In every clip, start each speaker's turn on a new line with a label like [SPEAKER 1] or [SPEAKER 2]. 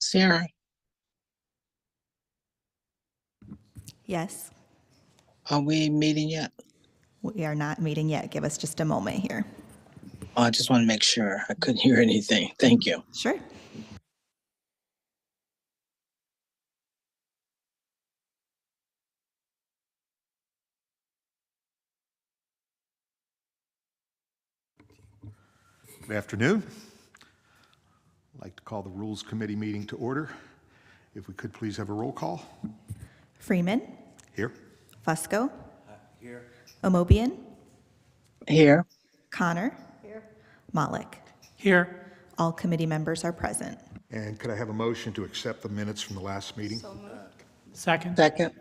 [SPEAKER 1] Sarah,
[SPEAKER 2] Yes,
[SPEAKER 1] are we meeting yet?
[SPEAKER 2] we are not meeting yet. Give us just a moment here.
[SPEAKER 1] Oh, I just want to make sure. I couldn't hear anything. Thank you.
[SPEAKER 2] Sure.
[SPEAKER 3] Good afternoon. I'd like to call the Rules Committee meeting to order. If we could please have a roll call.
[SPEAKER 2] Freeman,
[SPEAKER 3] Here.
[SPEAKER 2] Fusco,
[SPEAKER 4] Here.
[SPEAKER 2] Omobian,
[SPEAKER 1] Here.
[SPEAKER 2] Connor, Malik.
[SPEAKER 4] Here.
[SPEAKER 2] All committee members are present.
[SPEAKER 3] And could I have a motion to accept the minutes from the last meeting?
[SPEAKER 4] Second.
[SPEAKER 1] Second.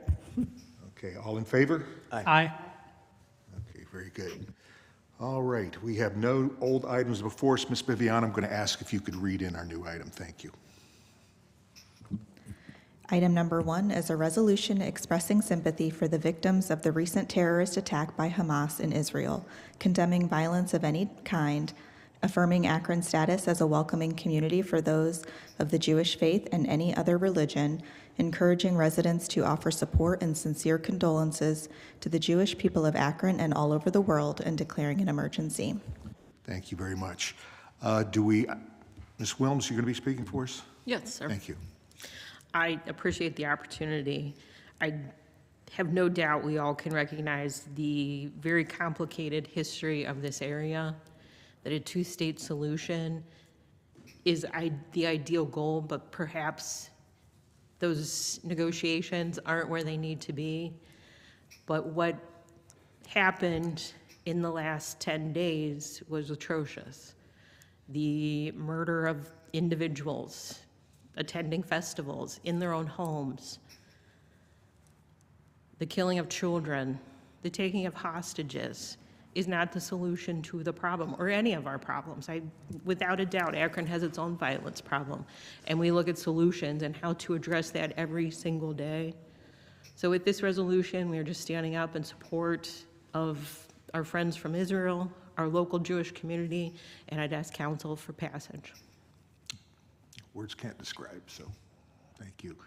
[SPEAKER 3] Okay, all in favor?
[SPEAKER 4] Aye.
[SPEAKER 3] Okay, very good. All right, we have no old items before us. Ms. Vivian, I'm going to ask if you could read in our new item. Thank you.
[SPEAKER 2] Item number 1 is a resolution expressing sympathy for the victims of the recent terrorist attack by Hamas in Israel, condemning violence of any kind, affirming Akron's status as a welcoming community for those of the Jewish faith and any other religion, encouraging residents to offer support and sincere condolences to the Jewish people of Akron and all over the world, and declaring an emergency.
[SPEAKER 3] Thank you very much. Ms. Wilms, you're going to be speaking for us?
[SPEAKER 5] Yes, sir.
[SPEAKER 3] Thank you.
[SPEAKER 5] I appreciate the opportunity. I have no doubt we all can recognize the very complicated history of this area, that a two-state solution is the ideal goal, but perhaps those negotiations aren't where they need to be. But what happened in the last 10 days was atrocious. The murder of individuals attending festivals in their own homes, the killing of children, the taking of hostages is not the solution to the problem or any of our problems. Without a doubt, Akron has its own violence problem, and we look at solutions and how to address that every single day. So with this resolution, we are just standing up in support of our friends from Israel, our local Jewish community, and I'd ask council for passage.
[SPEAKER 3] Words can't describe, so thank you.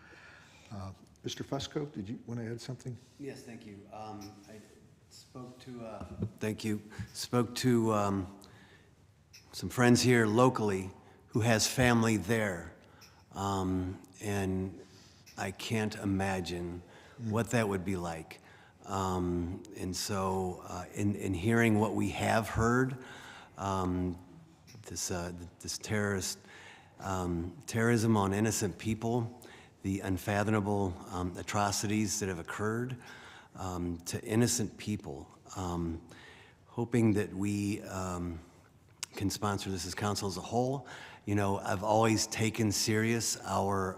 [SPEAKER 3] Mr. Fusco, did you want to add something?
[SPEAKER 4] Yes, thank you. I spoke to, thank you, spoke to some friends here locally who has family there. And I can't imagine what that would be like. And so in hearing what we have heard, this terrorism on innocent people, the unfathomable atrocities that have occurred to innocent people. Hoping that we can sponsor this as council as a whole. You know, I've always taken serious our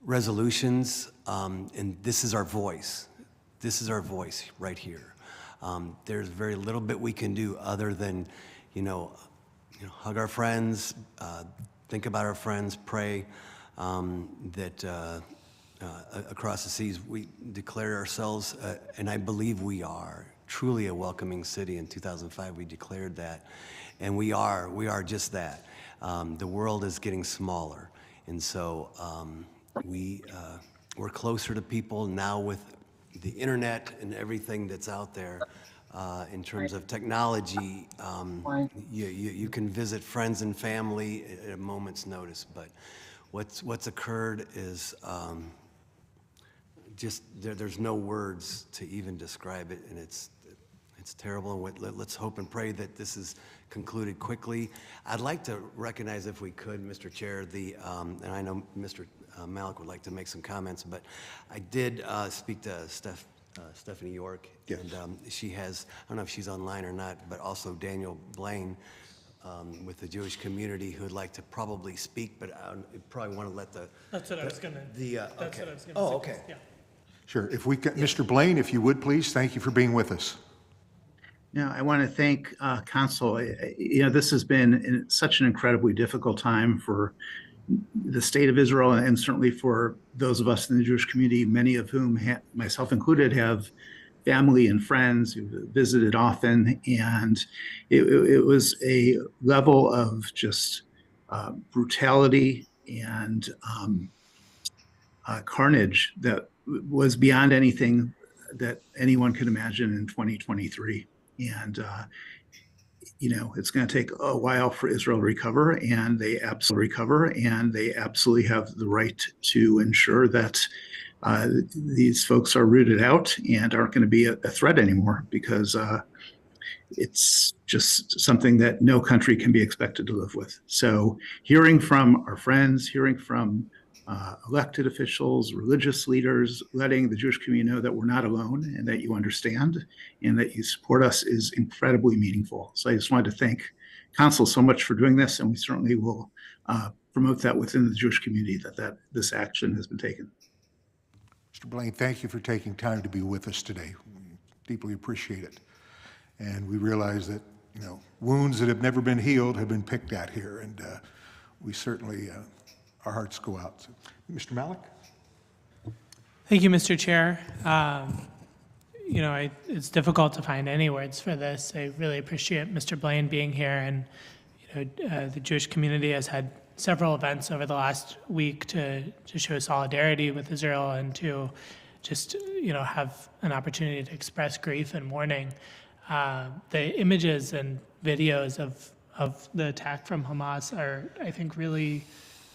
[SPEAKER 4] resolutions, and this is our voice. This is our voice right here. There's very little bit we can do other than, hug our friends, think about our friends, pray that across the seas we declare ourselves, and I believe we are truly a welcoming city. In 2005, we declared that, and we are just that. The world is getting smaller, and so we're closer to people now with the internet and everything that's out there. In terms of technology, you can visit friends and family at a moment's notice. But what's occurred is just there's no words to even describe it, and it's terrible. And let's hope and pray that this is concluded quickly. I'd like to recognize, if we could, Mr. Chair, and I know Mr. Malik would like to make some comments, but I did speak to Stephanie York,
[SPEAKER 3] yes.
[SPEAKER 4] And she has, I don't know if she's online or not, but also Daniel Blaine with the Jewish community who would like to probably speak, but I probably want to let the...
[SPEAKER 6] That's what I was going to...
[SPEAKER 4] That's
[SPEAKER 6] what I was going to say.
[SPEAKER 4] Oh, okay.
[SPEAKER 6] Yeah.
[SPEAKER 3] Sure. If we could, Mr. Blaine, if you would, please. Thank you for being with us.
[SPEAKER 7] Yeah, I want to thank Council. This has been such an incredibly difficult time for the state of Israel, and certainly for those of us in the Jewish community, many of whom, myself included, have family and friends who visited often. And it was a level of just brutality and carnage that was beyond anything that anyone could imagine in 2023. And it's going to take a while for Israel to recover, and they absolutely have the right to ensure that these folks are rooted out and aren't going to be a threat anymore, because it's just something that no country can be expected to live with. So hearing from our friends, hearing from elected officials, religious leaders, letting the Jewish community know that we're not alone and that you understand and that you support us is incredibly meaningful. So I just wanted to thank Council so much for doing this, and we certainly will promote that within the Jewish community, that this action has been taken.
[SPEAKER 3] Mr. Blaine, thank you for taking time to be with us today. We deeply appreciate it. And we realize that, wounds that have never been healed have been picked at here, and we certainly, our hearts go out. So, Mr. Malik?
[SPEAKER 6] Thank you, Mr. Chair. It's difficult to find any words for this. I really appreciate Mr. Blaine being here, and the Jewish community has had several events over the last week to show solidarity with Israel and to just have an opportunity to express grief and mourning. The images and videos of the attack from Hamas are, I think, really,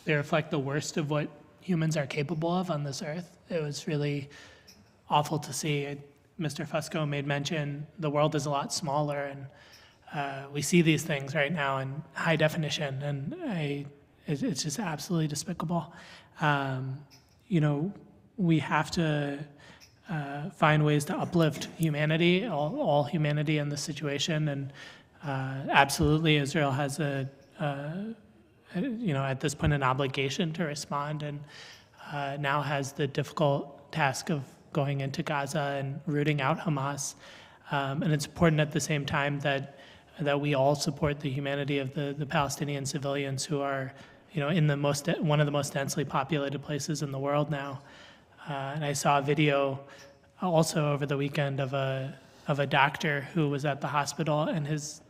[SPEAKER 6] they reflect the worst of what humans are capable of on this earth. It was really awful to see. Mr. Fusco made mention the world is a lot smaller, and we see these things right now in high definition, and it's just absolutely despicable. We have to find ways to uplift humanity, all humanity in this situation, and absolutely Israel has at this point an obligation to respond, and now has the difficult task of going into Gaza and rooting out Hamas. And it's important at the same time that we all support the humanity of the Palestinian civilians who are, in one of the most densely populated places in the world now. And I saw a video also over the weekend of a doctor who was at the hospital, and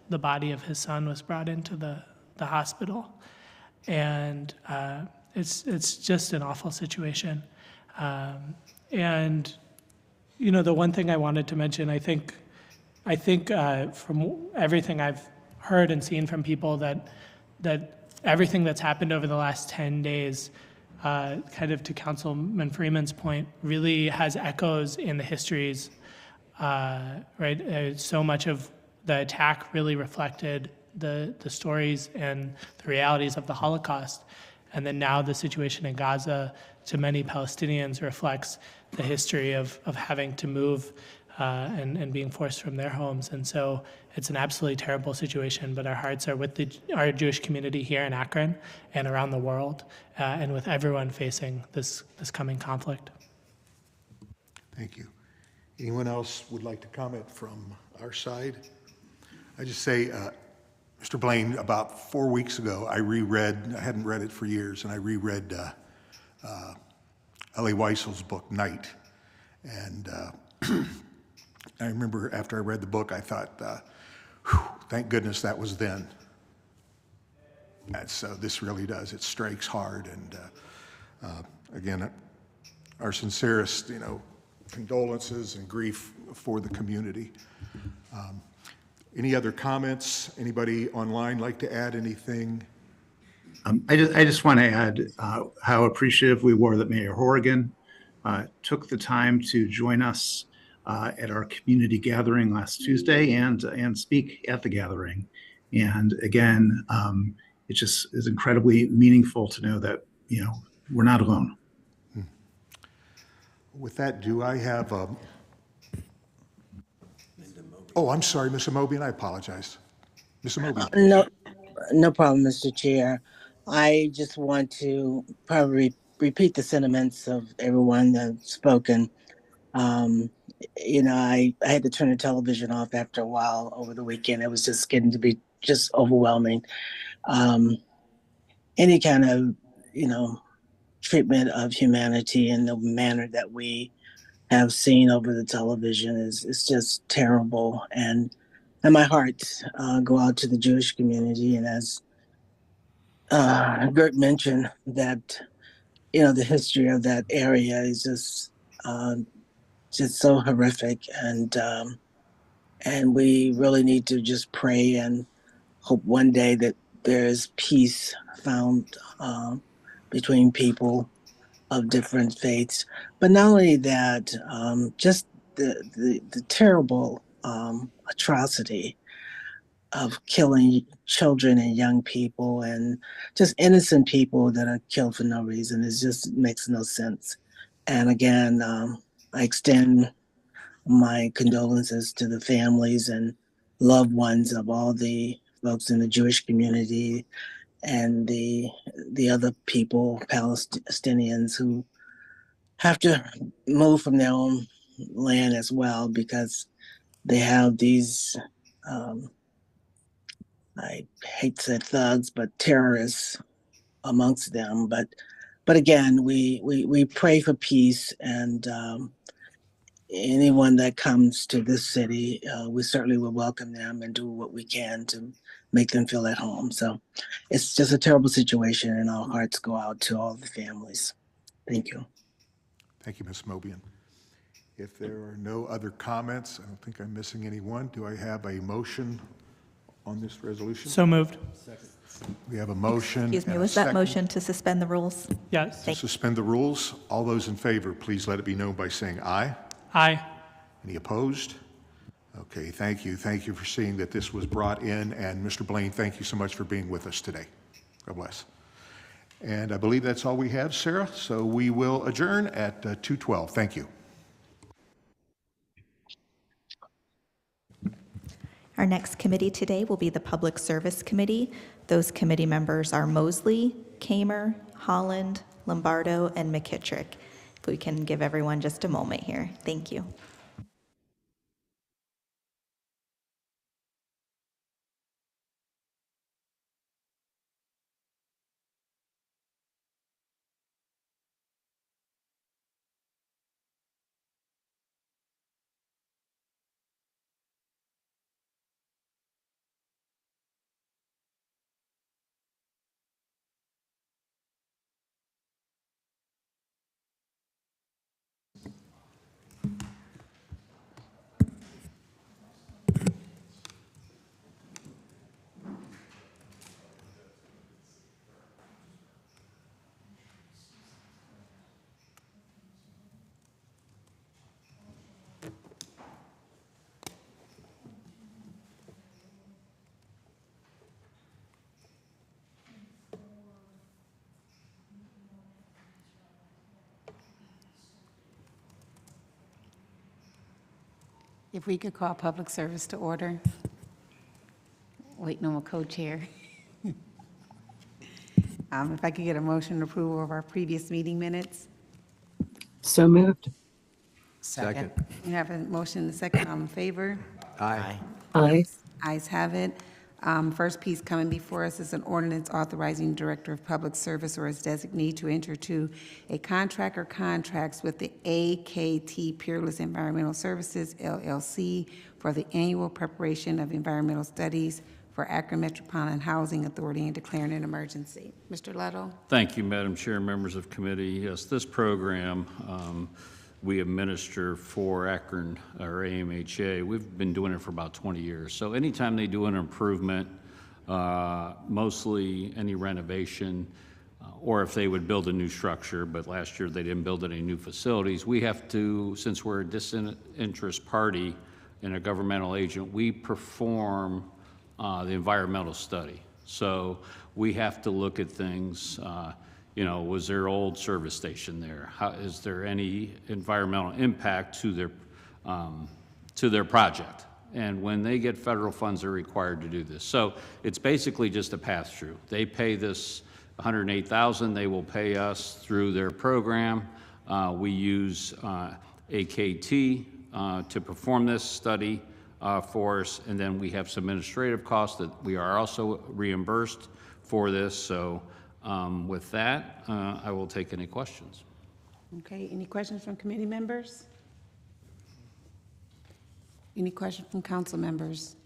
[SPEAKER 6] the body of his son was brought into the hospital. And it's just an awful situation. And the one thing I wanted to mention, I think from everything I've heard and seen from people, that everything that's happened over the last 10 days, kind of to Councilman Freeman's point, really has echoes in the histories, right? So much of the attack really reflected the stories and the realities of the Holocaust. And then now the situation in Gaza, to many Palestinians, reflects the history of having to move and being forced from their homes. And so it's an absolutely terrible situation, but our hearts are with our Jewish community here in Akron and around the world, and with everyone facing this coming conflict.
[SPEAKER 3] Thank you. Anyone else would like to comment from our side? I just say, Mr. Blaine, about 4 weeks ago, I hadn't read it for years, and I reread Elie Wiesel's book, Night. And I remember after I read the book, I thought, thank goodness that was then. And so this really does, it strikes hard. And again, our sincerest, condolences and grief for the community. Any other comments? Anybody online like to add anything?
[SPEAKER 7] I just want to add how appreciative we were that Mayor Horrigan took the time to join us at our community gathering last Tuesday and speak at the gathering. And again, it just is incredibly meaningful to know that we're not alone.
[SPEAKER 3] With that, do I have Oh, I'm sorry, Ms. Amobian, I apologize. Ms. Amobian.
[SPEAKER 1] No problem, Mr. Chair. I just want to probably repeat the sentiments of everyone that's spoken. I had to turn the television off after a while over the weekend. It was just getting to be just overwhelming. Any kind of, treatment of humanity in the manner that we have seen over the television is just terrible. And my hearts go out to the Jewish community. And as Gert mentioned that, the history of that area is just so horrific, and we really need to just pray and hope one day that there's peace found between people of different faiths. But not only that, just the terrible atrocity of killing children and young people and just innocent people that are killed for no reason. It just makes no sense. And again, I extend my condolences to the families and loved ones of all the folks in the Jewish community and the other people, Palestinians, who have to move from their own land as well because they have these um, I hate to say thugs, but terrorists amongst them. But again, we pray for peace, and anyone that comes to this city, we certainly will welcome them and do what we can to make them feel at home. So it's just a terrible situation, and our hearts go out to all the families. Thank you.
[SPEAKER 3] Thank you, Ms. Mobian. If there are no other comments, I don't think I'm missing anyone. Do I have a motion on this resolution?
[SPEAKER 6] So moved.
[SPEAKER 3] We have a motion.
[SPEAKER 2] Excuse me,
[SPEAKER 3] and a
[SPEAKER 2] was that
[SPEAKER 3] second
[SPEAKER 2] motion to suspend the rules?
[SPEAKER 6] Yes.
[SPEAKER 3] to suspend the rules? All those in favor, please let it be known by saying aye.
[SPEAKER 6] Aye.
[SPEAKER 3] Any opposed? Okay, thank you. Thank you for seeing that this was brought in. And Mr. Blaine, thank you so much for being with us today. God bless. And I believe that's all we have, Sarah. So we will adjourn at 2:12. Thank you.
[SPEAKER 2] Our next committee today will be the Public Service Committee. Those committee members are Mosley, Kamer, Holland, Lombardo, and McKittrick. If we can give everyone just a moment here. Thank you.
[SPEAKER 8] If we could call public service to order. Waiting on my co-chair. If I could get a motion to approval of our previous meeting minutes.
[SPEAKER 9] So moved.
[SPEAKER 4] Second.
[SPEAKER 8] We have a motion and a second. All in favor?
[SPEAKER 4] Aye.
[SPEAKER 9] Aye.
[SPEAKER 8] Ayes have it. First piece coming before us is an ordinance authorizing Director of Public Service or his designee to enter to a contract or contracts with the AKT Peerless Environmental Services, LLC, for the annual preparation of environmental studies for Akron Metropolitan Housing Authority and declaring an emergency. Mr. Leto?
[SPEAKER 10] Thank you, Madam Chair, members of committee. Yes, this program we administer for Akron, or AMHA. We've been doing it for about 20 years. So anytime they do an improvement, mostly any renovation, or if they would build a new structure, but last year they didn't build any new facilities, we have to, since we're a disinterest party and a governmental agent, we perform the environmental study. So we have to look at things, was there old service station there? Is there any environmental impact to their project? And when they get federal funds, they're required to do this. So it's basically just a pass-through. They pay this $108,000. They will pay us through their program. We use AKT to perform this study for us, and then we have some administrative costs that we are also reimbursed for this. So with that, I will take any questions.
[SPEAKER 8] Okay, any questions from committee members? Any questions from council members?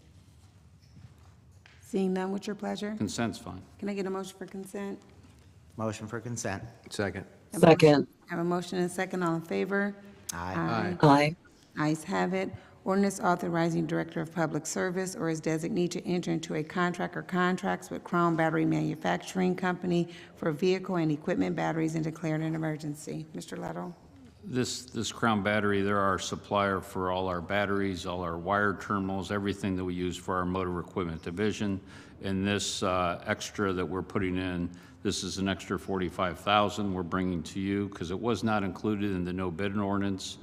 [SPEAKER 8] Seeing none, what's your pleasure?
[SPEAKER 10] Consent's fine.
[SPEAKER 8] Can I get a motion for consent?
[SPEAKER 11] Motion for consent.
[SPEAKER 4] Second.
[SPEAKER 9] Second.
[SPEAKER 8] Have a motion and a second, all in favor?
[SPEAKER 11] Aye.
[SPEAKER 9] Aye.
[SPEAKER 8] Ayes have it. Ordinance authorizing Director of Public Service or his designee to enter into a contract or contracts with Crown Battery Manufacturing Company for vehicle and equipment batteries and declaring an emergency. Mr. Lettle?
[SPEAKER 10] This Crown Battery, they're our supplier for all our batteries, all our wire terminals, everything that we use for our motor equipment division. And this extra that we're putting in, this is an extra $45,000 we're bringing to you because it was not included in the no bid ordinance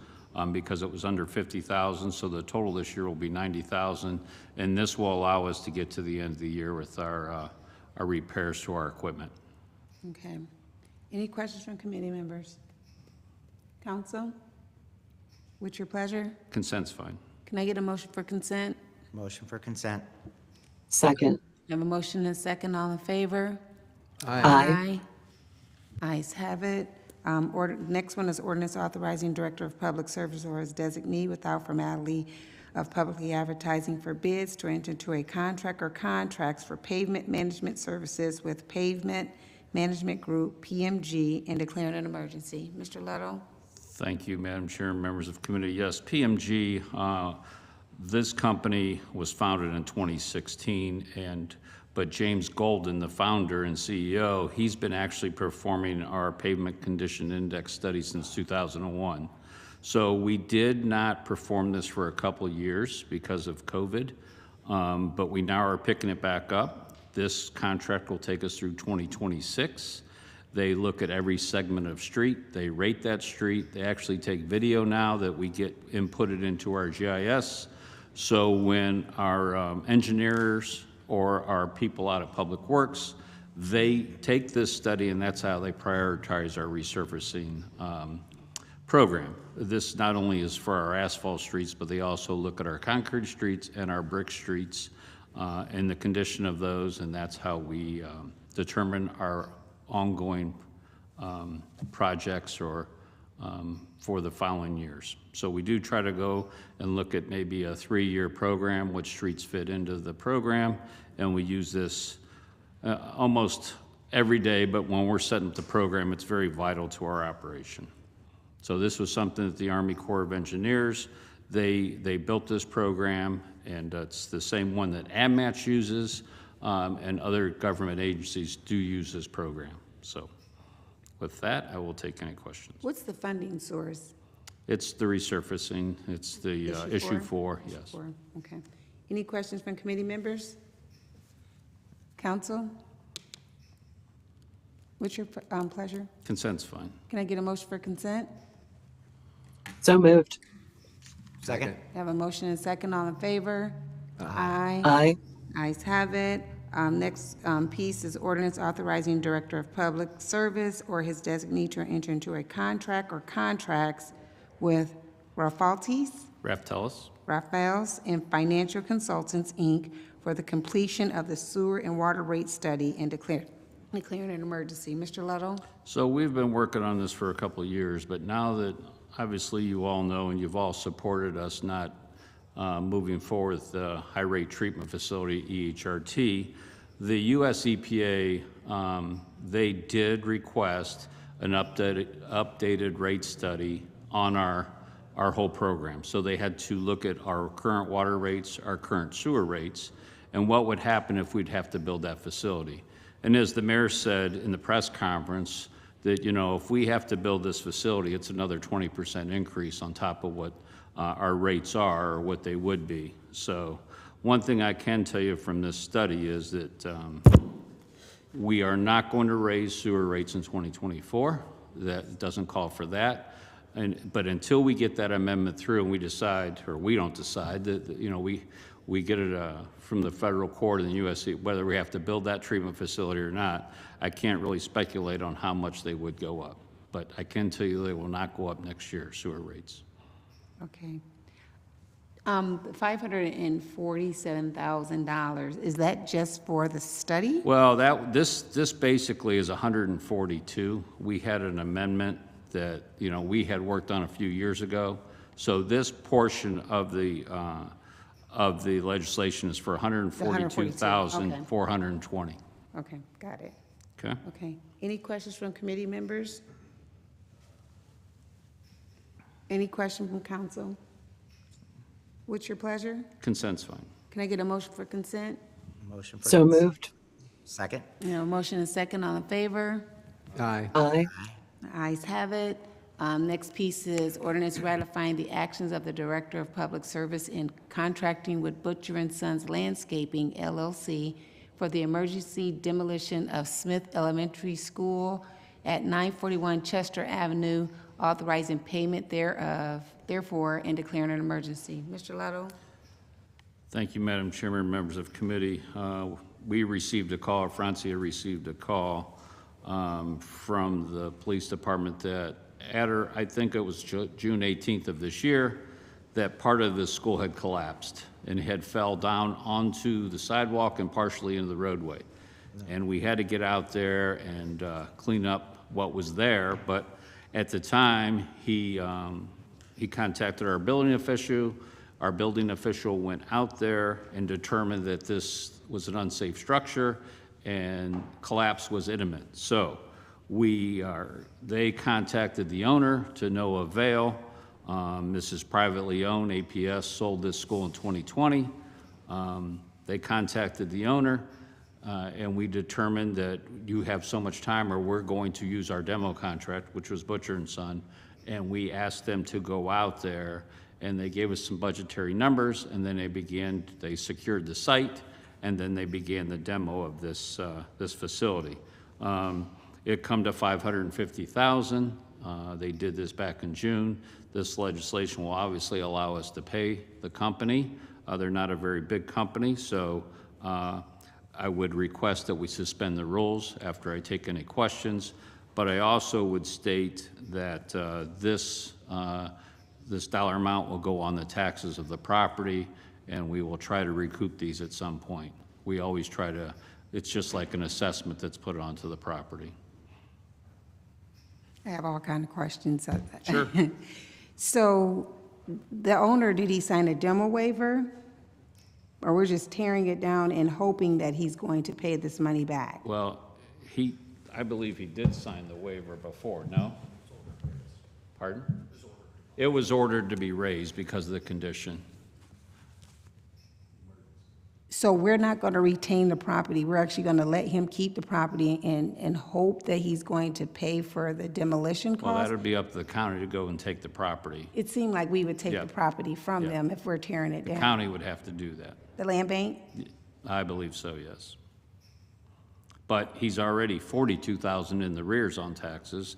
[SPEAKER 10] because it was under $50,000. So the total this year will be $90,000, and this will allow us to get to the end of the year with our repairs to our equipment.
[SPEAKER 8] Okay. Any questions from committee members? Council? What's your pleasure?
[SPEAKER 10] Consent's fine.
[SPEAKER 8] Can I get a motion for consent?
[SPEAKER 11] Motion for consent.
[SPEAKER 9] Second.
[SPEAKER 8] I have a motion and a second, all in favor?
[SPEAKER 9] Aye.
[SPEAKER 8] Ayes have it. Next one is ordinance authorizing Director of Public Service or his designee without formality of publicly advertising for bids to enter into a contract or contracts for pavement management services with Pavement Management Group, PMG, and declaring an emergency. Mr. Lettle?
[SPEAKER 10] Thank you, Madam Chair and members of the committee. Yes, PMG, this company was founded in 2016, but James Golden, the founder and CEO, he's been actually performing our pavement condition index study since 2001. So we did not perform this for a couple of years because of COVID, but we now are picking it back up. This contract will take us through 2026. They look at every segment of street, they rate that street, they actually take video now that we get inputted into our GIS. So when our engineers or our people out of Public Works, they take this study and that's how they prioritize our resurfacing program. This not only is for our asphalt streets, but they also look at our concrete streets and our brick streets and the condition of those, and that's how we determine our ongoing projects or for the following years. So we do try to go and look at maybe a 3-year program, which streets fit into the program, and we use this almost every day, but when we're setting up the program, it's very vital to our operation. So this was something that the Army Corps of Engineers, they built this program, and it's the same one that AdMatch uses, and other government agencies do use this program. So with that, I will take any questions.
[SPEAKER 8] What's the funding source?
[SPEAKER 10] It's the resurfacing, it's the issue 4, yes.
[SPEAKER 8] Issue 4, okay. Any questions from committee members? Council? What's your pleasure?
[SPEAKER 10] Consent's fine.
[SPEAKER 8] Can I get a motion for consent?
[SPEAKER 9] So moved.
[SPEAKER 11] Second.
[SPEAKER 8] I have a motion and a second, all in favor? Aye.
[SPEAKER 9] Aye.
[SPEAKER 8] Ayes have it. Next piece is ordinance authorizing Director of Public Service or his designee to enter into a contract or contracts with Rafaltis and Financial Consultants, Inc. for the completion of the sewer and water rate study and declaring an emergency. Mr. Lettle?
[SPEAKER 10] So we've been working on this for a couple of years, but now that obviously you all know and you've all supported us not moving forward with the high rate treatment facility, EHRT, the US EPA, they did request an updated rate study on our whole program. So they had to look at our current water rates, our current sewer rates, and what would happen if we'd have to build that facility. And as the mayor said in the press conference, that, you know, if we have to build this facility, it's another 20% increase on top of what our rates are or what they would be. So one thing I can tell you from this study is that we are not going to raise sewer rates in 2024. That doesn't call for that. But until we get that amendment through and we decide, or we don't decide, that, you know, we get it from the federal court and the USC, whether we have to build that treatment facility or not, I can't really speculate on how much they would go up. But I can tell you they will not go up next year, sewer rates.
[SPEAKER 8] Okay. $547,000, is that just for the study?
[SPEAKER 10] Well, this basically is 142. We had an amendment that, you know, we had worked on a few years ago. So this portion of the of the legislation is for $142,420.
[SPEAKER 8] Okay, got it.
[SPEAKER 10] Okay?
[SPEAKER 8] Okay. Any questions from committee members? Any question from council? What's your pleasure?
[SPEAKER 10] Consent's fine.
[SPEAKER 8] Can I get a motion for consent?
[SPEAKER 11] Motion for
[SPEAKER 9] So
[SPEAKER 11] consent.
[SPEAKER 9] moved.
[SPEAKER 11] Second.
[SPEAKER 8] Motion and second, all in favor?
[SPEAKER 11] Aye.
[SPEAKER 9] Aye.
[SPEAKER 8] The ayes have it. Next piece is ordinance ratifying the actions of the Director of Public Service in contracting with Butcher and Sons Landscaping LLC for the emergency demolition of Smith Elementary School at 941 Chester Avenue, authorizing payment thereof, therefore, and declaring an emergency. Mr. Lotto?
[SPEAKER 10] Thank you, Madam Chairman, members of committee. We received a call, Francia received a call from the police department that I think it was June 18th of this year, that part of the school had collapsed and had fell down onto the sidewalk and partially into the roadway. And we had to get out there and clean up what was there, but at the time, he contacted our building official. Our building official went out there and determined that this was an unsafe structure and collapse was imminent. So they contacted the owner to no avail. This is privately owned. APS sold this school in 2020. They contacted the owner, and we determined that you have so much time or we're going to use our demo contract, which was Butcher and Son, and we asked them to go out there, and they gave us some budgetary numbers, and then they secured the site, and then they began the demo of this facility. It come to $550,000. They did this back in June. This legislation will obviously allow us to pay the company. They're not a very big company, so I would request that we suspend the rules after I take any questions. But I also would state that this dollar amount will go on the taxes of the property, and we will try to recoup these at some point. We always try to, it's just like an assessment that's put onto the property.
[SPEAKER 8] I have all kind of questions.
[SPEAKER 10] Sure.
[SPEAKER 8] So the owner, did he sign a demo waiver? Or we're just tearing it down and hoping that he's going to pay this money back?
[SPEAKER 10] Well, I believe he did sign the waiver before, no? Pardon? It was ordered to be raised because of the condition.
[SPEAKER 8] So we're not going to retain the property. We're actually going to let him keep the property and hope that he's going to pay for the demolition
[SPEAKER 10] Well,
[SPEAKER 8] costs?
[SPEAKER 10] that would be up to the county to go and take the property.
[SPEAKER 8] It seemed like we would take
[SPEAKER 10] Yeah.
[SPEAKER 8] the property from
[SPEAKER 10] Yeah.
[SPEAKER 8] them if we're tearing it
[SPEAKER 10] The
[SPEAKER 8] down.
[SPEAKER 10] county would have to do that.
[SPEAKER 8] The land bank?
[SPEAKER 10] I believe so, yes. But he's already 42,000 in the rears on taxes.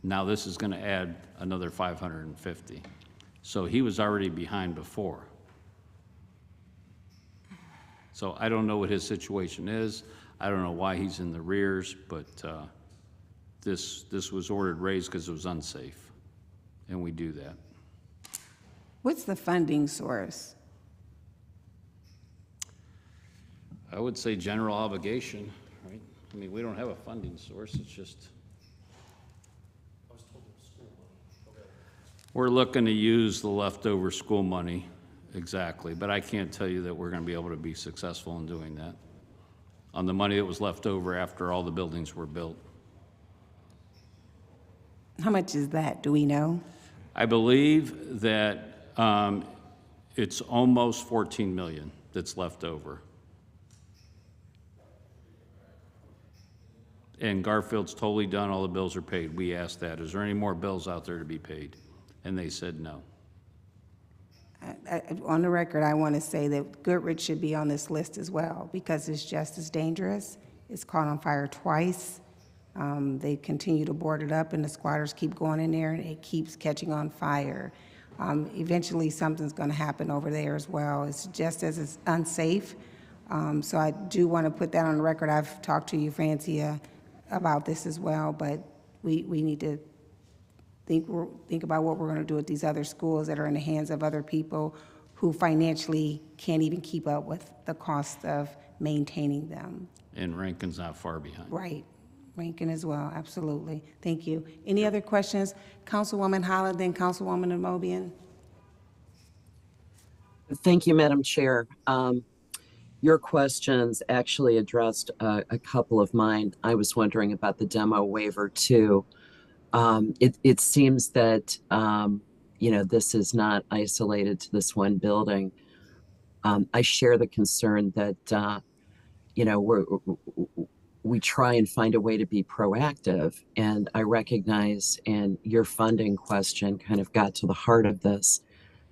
[SPEAKER 10] Now this is going to add another 550. So he was already behind before. So I don't know what his situation is. I don't know why he's in the rears, but this was ordered raised because it was unsafe, and we do that.
[SPEAKER 8] What's the funding source?
[SPEAKER 10] I would say general obligation, right? I mean, we don't have a funding source, it's just. We're looking to use the leftover school money, exactly, but I can't tell you that we're gonna be able to be successful in doing that. On the money that was left over after all the buildings were built.
[SPEAKER 8] How much is that? Do we know?
[SPEAKER 10] I believe that it's almost 14 million that's left over. And Garfield's totally done, all the bills are paid. We asked that, is there any more bills out there to be paid? And they said no.
[SPEAKER 8] On the record, I want to say that Goodrich should be on this list as well because it's just as dangerous. It's caught on fire twice. They continue to board it up and the squatters keep going in there and it keeps catching on fire. Eventually something's going to happen over there as well. It's just as it's unsafe. So I do want to put that on the record. I've talked to you, Francia, about this as well, but we need to think about what we're going to do with these other schools that are in the hands of other people who financially can't even keep up with the cost of maintaining them.
[SPEAKER 10] And Rankin's not far behind.
[SPEAKER 8] Right. Rankin as well, absolutely. Thank you. Any other questions? Councilwoman Holland, then Councilwoman Amobian.
[SPEAKER 9] Thank you, Madam Chair. Your questions actually addressed a couple of mine. I was wondering about the demo waiver too. It seems that, this is not isolated to this one building. I share the concern that, we try and find a way to be proactive. And I recognize, and your funding question kind of got to the heart of this,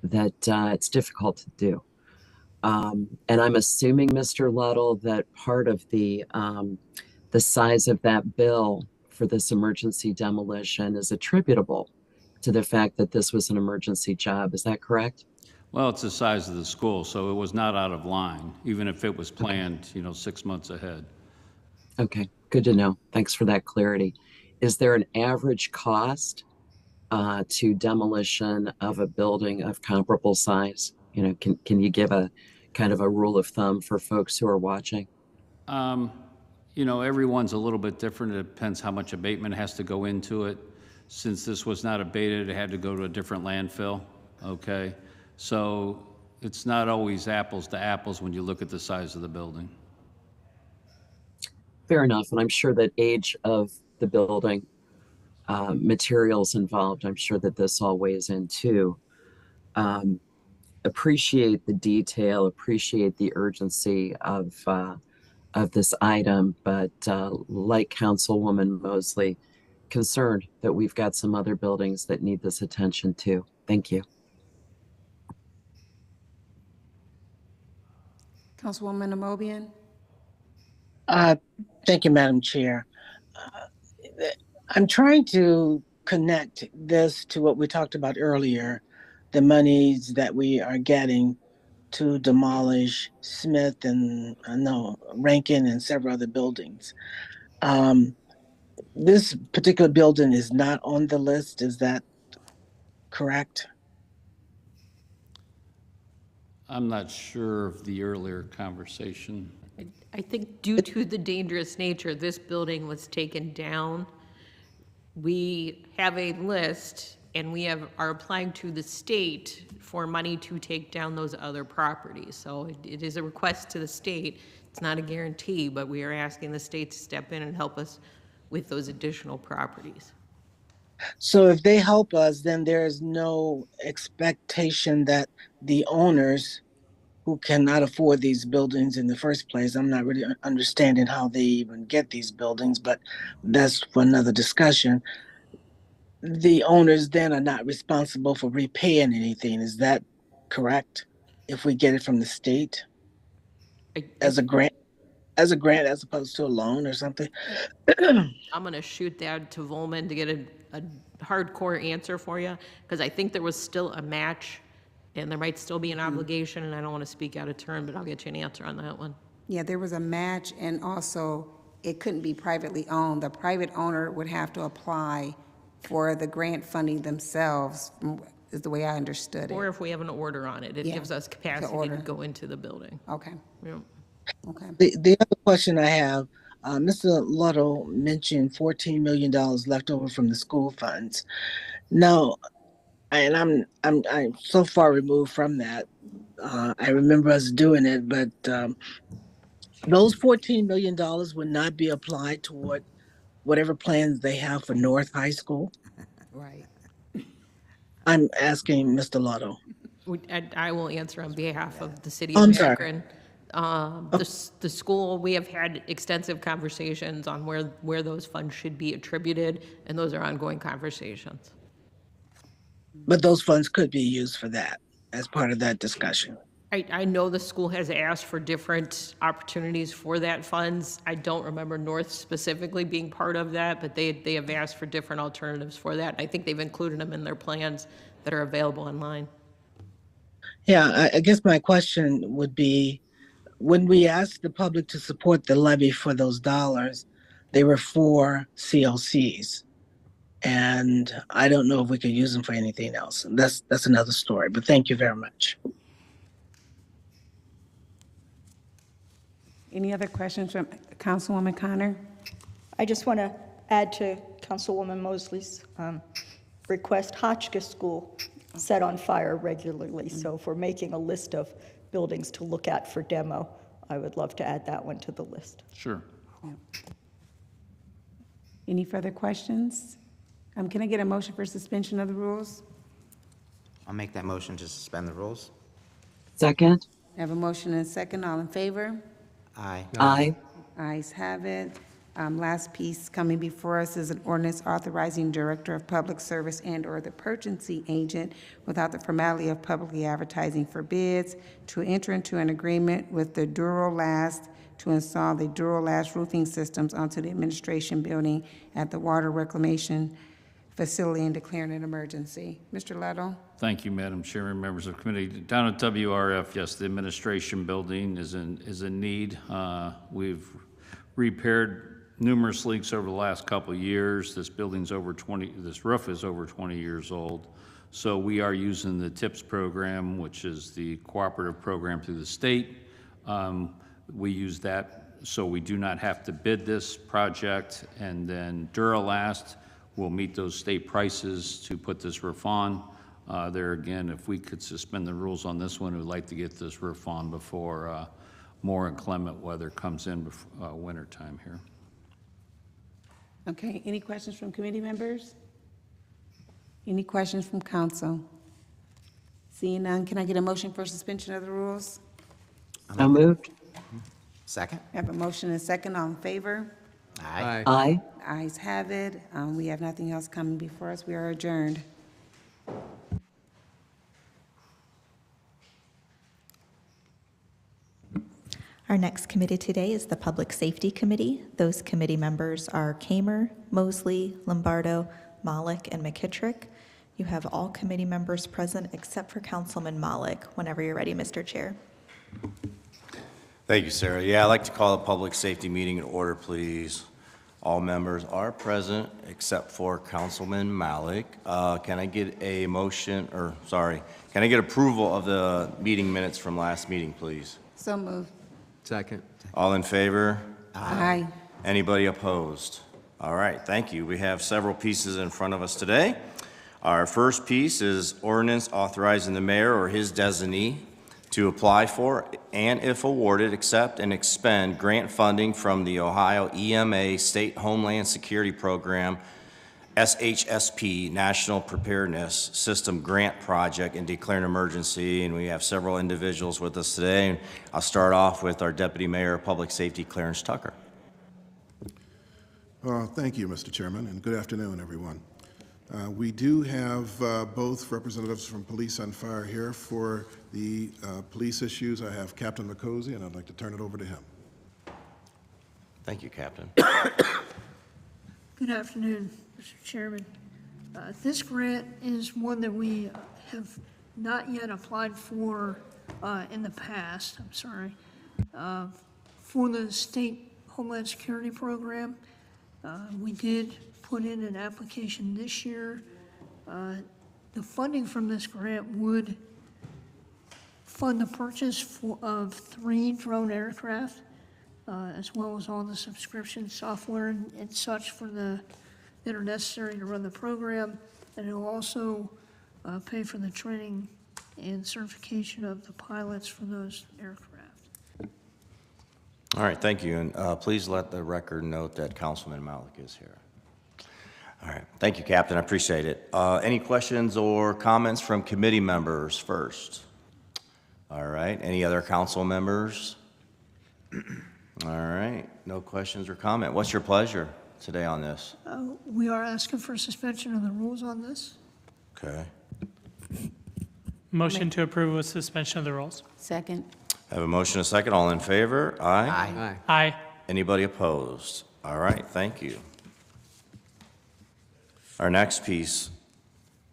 [SPEAKER 9] that it's difficult to do. And I'm assuming, Mr. Luddle, that part of the size of that bill for this emergency demolition is attributable to the fact that this was an emergency job. Is that correct?
[SPEAKER 10] Well, it's the size of the school, so it was not out of line, even if it was planned, 6 months ahead.
[SPEAKER 9] Okay, good to know. Thanks for that clarity. Is there an average cost to demolition of a building of comparable size? Can you give a kind of a rule of thumb for folks who are watching?
[SPEAKER 10] Everyone's a little bit different. It depends how much abatement has to go into it. Since this was not abated, it had to go to a different landfill, okay? So it's not always apples to apples when you look at the size of the building.
[SPEAKER 9] Fair enough. And I'm sure that age of the building, materials involved, I'm sure that this all weighs in too. Appreciate the detail, appreciate the urgency of this item, but like Councilwoman Mosley, concerned that we've got some other buildings that need this attention too. Thank you.
[SPEAKER 8] Councilwoman Amobian?
[SPEAKER 1] Thank you, Madam Chair. I'm trying to connect this to what we talked about earlier, the monies that we are getting to demolish Smith and Rankin and several other buildings. This particular building is not on the list. Is that correct?
[SPEAKER 10] I'm not sure of the earlier conversation.
[SPEAKER 5] I think due to the dangerous nature, this building was taken down. We have a list, and we are applying to the state for money to take down those other properties. So it is a request to the state. It's not a guarantee, but we are asking the state to step in and help us with those additional properties.
[SPEAKER 1] So if they help us, then there is no expectation that the owners who cannot afford these buildings in the first place, I'm not really understanding how they even get these buildings, but that's for another discussion. The owners then are not responsible for repaying anything. Is that correct? If we get it from the state as a grant, as opposed to a loan or something.
[SPEAKER 5] I'm going to shoot that to Volman to get a hardcore answer for you, because I think there was still a match, and there might still be an obligation, and I don't want to speak out of turn, but I'll get you an answer on that one.
[SPEAKER 8] Yeah, there was a match, and also it couldn't be privately owned. The private owner would have to apply for the grant funding themselves, is the way I understood
[SPEAKER 5] Or
[SPEAKER 8] it.
[SPEAKER 5] if we have an order on it, it
[SPEAKER 8] Yeah,
[SPEAKER 5] gives us capacity to
[SPEAKER 8] order.
[SPEAKER 5] go into the building.
[SPEAKER 8] Okay,
[SPEAKER 5] Yeah.
[SPEAKER 8] okay.
[SPEAKER 1] The other question I have, Mr. Luddle mentioned $14 million left over from the school funds. Now, and I'm so far removed from that. I remember us doing it, but those $14 million would not be applied toward whatever plans they have for North High School.
[SPEAKER 8] Right.
[SPEAKER 1] I'm asking Mr. Luddle.
[SPEAKER 5] I will answer on behalf of the city
[SPEAKER 1] I'm
[SPEAKER 5] of
[SPEAKER 1] sorry.
[SPEAKER 5] Akron. The school, we have had extensive conversations on where those funds should be attributed, and those are ongoing conversations.
[SPEAKER 1] But those funds could be used for that as part of that discussion.
[SPEAKER 5] I know the school has asked for different opportunities for that funds. I don't remember North specifically being part of that, but they have asked for different alternatives for that. I think they've included them in their plans that are available online.
[SPEAKER 1] Yeah, I guess my question would be, when we asked the public to support the levy for those dollars, they were for CLCs. And I don't know if we could use them for anything else. That's another story, but thank you very much.
[SPEAKER 8] Any other questions from Councilwoman Connor?
[SPEAKER 12] I just want to add to Councilwoman Mosley's request, Hotchkiss School. set on fire regularly. So if we're making a list of buildings to look at for demo, I would love to add that one to the list.
[SPEAKER 10] Sure.
[SPEAKER 8] Any further questions? Can I get a motion for suspension of the rules?
[SPEAKER 11] I'll make that motion to suspend the rules.
[SPEAKER 9] Second?
[SPEAKER 8] I have a motion and a second. All in favor?
[SPEAKER 11] Aye.
[SPEAKER 9] Aye.
[SPEAKER 8] Ayes have it. Last piece coming before us is an ordinance authorizing Director of Public Service and/or the purchasing agent without the formality of publicly advertising for bids to enter into an agreement with the Duralast to install the Duralast roofing systems onto the administration building at the Water Reclamation Facility and declaring an emergency. Mr. Lettle?
[SPEAKER 10] Thank you, Madam Chairman, members of the committee. Down at WRF, yes, the administration building is in need. We've repaired numerous leaks over the last couple of years. This roof is over 20 years old. So we are using the TIPS program, which is the cooperative program through the state. We use that so we do not have to bid this project, and then Duralast will meet those state prices to put this roof on. There again, if we could suspend the rules on this one, we'd like to get this roof on before more inclement weather comes in winter time here.
[SPEAKER 8] Okay, any questions from committee members? Any questions from council? Seeing none, can I get a motion for suspension of the rules?
[SPEAKER 9] So moved.
[SPEAKER 11] Second?
[SPEAKER 8] I have a motion and a second. All in favor?
[SPEAKER 11] Aye.
[SPEAKER 9] Aye.
[SPEAKER 8] Ayes have it. We have nothing else coming before us. We are adjourned.
[SPEAKER 2] Our next committee today is the Public Safety Committee. Those committee members are Kamer, Mosley, Lombardo, Malik, and McKittrick. You have all committee members present except for Councilman Malik. Whenever you're ready, Mr. Chair.
[SPEAKER 13] Thank you, Sarah. Yeah, I'd like to call the public safety meeting in order, please. All members are present except for Councilman Malik. Can I get a motion, can I get approval of the meeting minutes from last meeting, please?
[SPEAKER 8] So moved.
[SPEAKER 11] Second.
[SPEAKER 13] All in favor?
[SPEAKER 8] Aye.
[SPEAKER 13] Anybody opposed? All right, thank you. We have several pieces in front of us today. Our first piece is ordinance authorizing the mayor or his designee to apply for and, if awarded, accept and expend grant funding from the Ohio EMA State Homeland Security Program, SHSP, National Preparedness System Grant Project, and declare an emergency. And we have several individuals with us today. And I'll start off with our Deputy Mayor of Public Safety, Clarence Tucker.
[SPEAKER 14] Thank you, Mr. Chairman, and good afternoon, everyone. We do have both representatives from Police and Fire here for the police issues. I have Captain McCosey, and I'd like to turn it over to him.
[SPEAKER 13] Thank you, Captain.
[SPEAKER 15] Good afternoon, Mr. Chairman. This grant is one that we have not yet applied for in the past, for the State Homeland Security Program. We did put in an application this year. The funding from this grant would fund the purchase of 3 drone aircraft, as well as all the subscription software and such that are necessary to run the program. And it will also pay for the training and certification of the pilots for those aircraft.
[SPEAKER 13] All right, thank you. And please let the record note that Councilman Malik is here. All right, thank you, Captain. I appreciate it. Any questions or comments from committee members first? All right, any other council members? All right, no questions or comment. What's your pleasure today on this?
[SPEAKER 15] We are asking for suspension of the rules on this.
[SPEAKER 13] Okay.
[SPEAKER 6] Motion to approve with suspension of the rules.
[SPEAKER 8] Second.
[SPEAKER 13] I have a motion and a second. All in favor? Aye.
[SPEAKER 11] Aye.
[SPEAKER 6] Aye.
[SPEAKER 13] Anybody opposed? All right, thank you. Our next piece,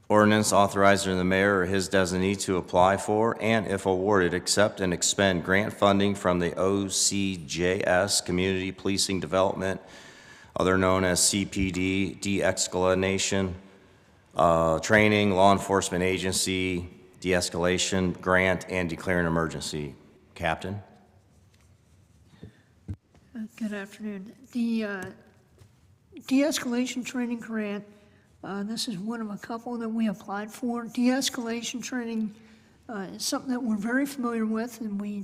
[SPEAKER 13] ordinance authorizing the mayor or his designee to apply for and, if awarded, accept and expend grant funding from the OCJS Community Policing Development, other known as CPD, de-escalation, training, law enforcement agency, de-escalation grant, and declare an emergency. Captain?
[SPEAKER 15] Good afternoon. The de-escalation training grant This is one of a couple that we applied for. De-escalation training is something that we're very familiar with, and we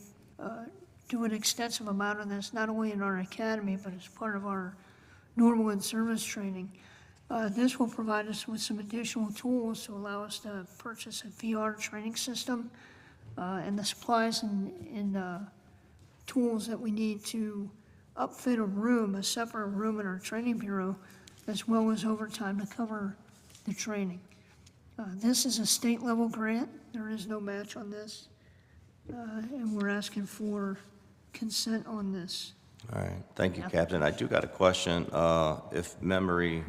[SPEAKER 15] do an extensive amount of this, not only in our academy, but as part of our normal in-service training. This will provide us with some additional tools to allow us to purchase a VR training system and the supplies and tools that we need to upfit a room, a separate room in our training bureau, as well as overtime to cover the training. This is a state-level grant. There is no match on this. And we're asking for consent on this.
[SPEAKER 13] All right, thank you, Captain. I do got a question. If memory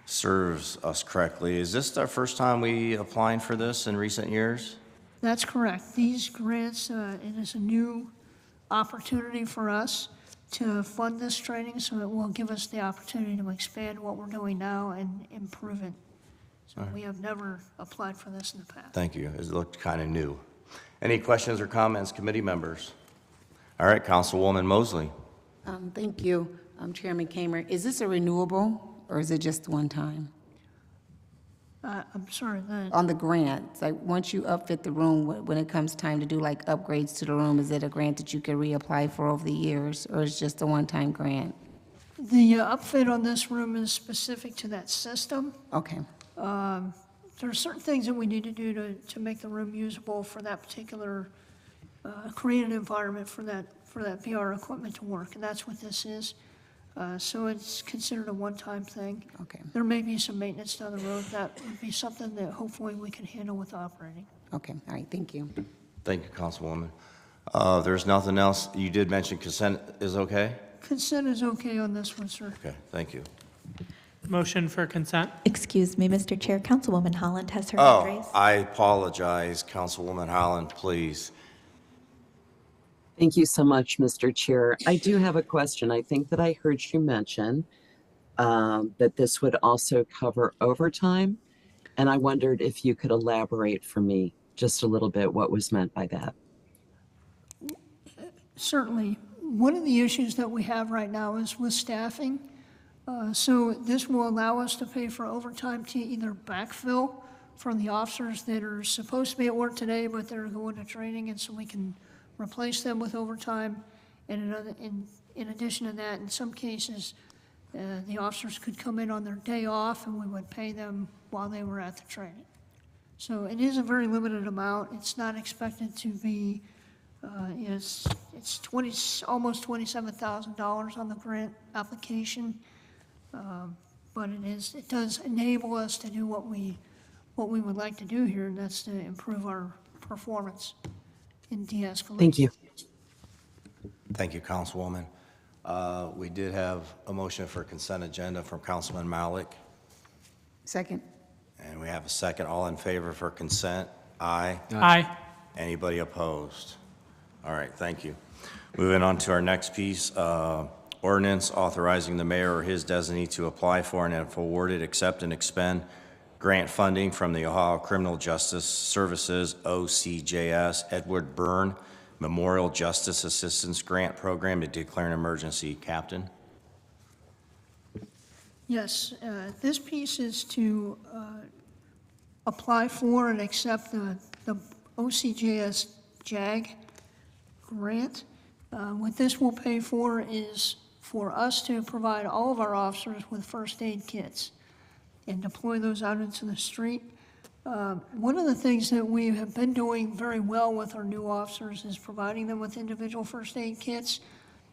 [SPEAKER 13] serves us correctly, is this our first time we applying for this in recent years?
[SPEAKER 15] That's correct. These grants, it is a new opportunity for us to fund this training, so it will give us the opportunity to expand what we're doing now and improve it. So we have never applied for this in the past.
[SPEAKER 13] Thank you. It looked kind of new. Any questions or comments, committee members? All right, Councilwoman Mosley.
[SPEAKER 8] Thank you, Chairman Kamer. Is this a renewable, or is it just one time?
[SPEAKER 15] I'm sorry,
[SPEAKER 8] On the grants, like, once you upfit the room, when it comes time to do like upgrades to the room, is it a grant that you can reapply for over the years, or is it just a one-time grant?
[SPEAKER 15] the upfit on this room is specific to that system.
[SPEAKER 8] Okay.
[SPEAKER 15] There are certain things that we need to do to make the room usable for that particular, create an environment for that VR equipment to work, and that's what this is. So it's considered a one-time thing.
[SPEAKER 8] Okay.
[SPEAKER 15] There may be some maintenance down the road. That would be something that hopefully we can handle with operating.
[SPEAKER 8] Okay, all right, thank you.
[SPEAKER 13] Thank you, Councilwoman. There's nothing else. You did mention consent is okay?
[SPEAKER 15] Consent is okay on this one, sir.
[SPEAKER 13] Okay, thank you.
[SPEAKER 6] Motion for consent.
[SPEAKER 2] Excuse me, Mr. Chair, Councilwoman Holland has her hand raised.
[SPEAKER 13] I apologize, Councilwoman Holland, please.
[SPEAKER 9] Thank you so much, Mr. Chair. I do have a question. I think that I heard you mention that this would also cover overtime, and I wondered if you could elaborate for me just a little bit what was meant by that.
[SPEAKER 15] Certainly. One of the issues that we have right now is with staffing. So this will allow us to pay for overtime to either backfill for the officers that are supposed to be at work today, but they're going to training, and so we can replace them with overtime. And in addition to that, in some cases, the officers could come in on their day off, and we would pay them while they were at the training. So it is a very limited amount. It's not expected to be, it's almost $27,000 on the grant application. But it does enable us to do what we would like to do here, and that's to improve our performance in de-escalation.
[SPEAKER 9] Thank you.
[SPEAKER 13] Thank you, Councilwoman. We did have a motion for consent agenda from Councilman Malik,
[SPEAKER 8] Second.
[SPEAKER 13] and we have a second. All in favor for consent? Aye.
[SPEAKER 6] Aye.
[SPEAKER 13] Anybody opposed? All right, thank you. Moving on to our next piece, ordinance authorizing the mayor or his designee to apply for and if awarded, accept and expend grant funding from the Ohio Criminal Justice Services, OCJS, Edward Byrne Memorial Justice Assistance Grant Program to declare an emergency. Captain?
[SPEAKER 15] Yes, this piece is to apply for and accept the OCJS JAG grant. What this will pay for is for us to provide all of our officers with first aid kits and deploy those out into the street. One of the things that we have been doing very well with our new officers is providing them with individual first aid kits.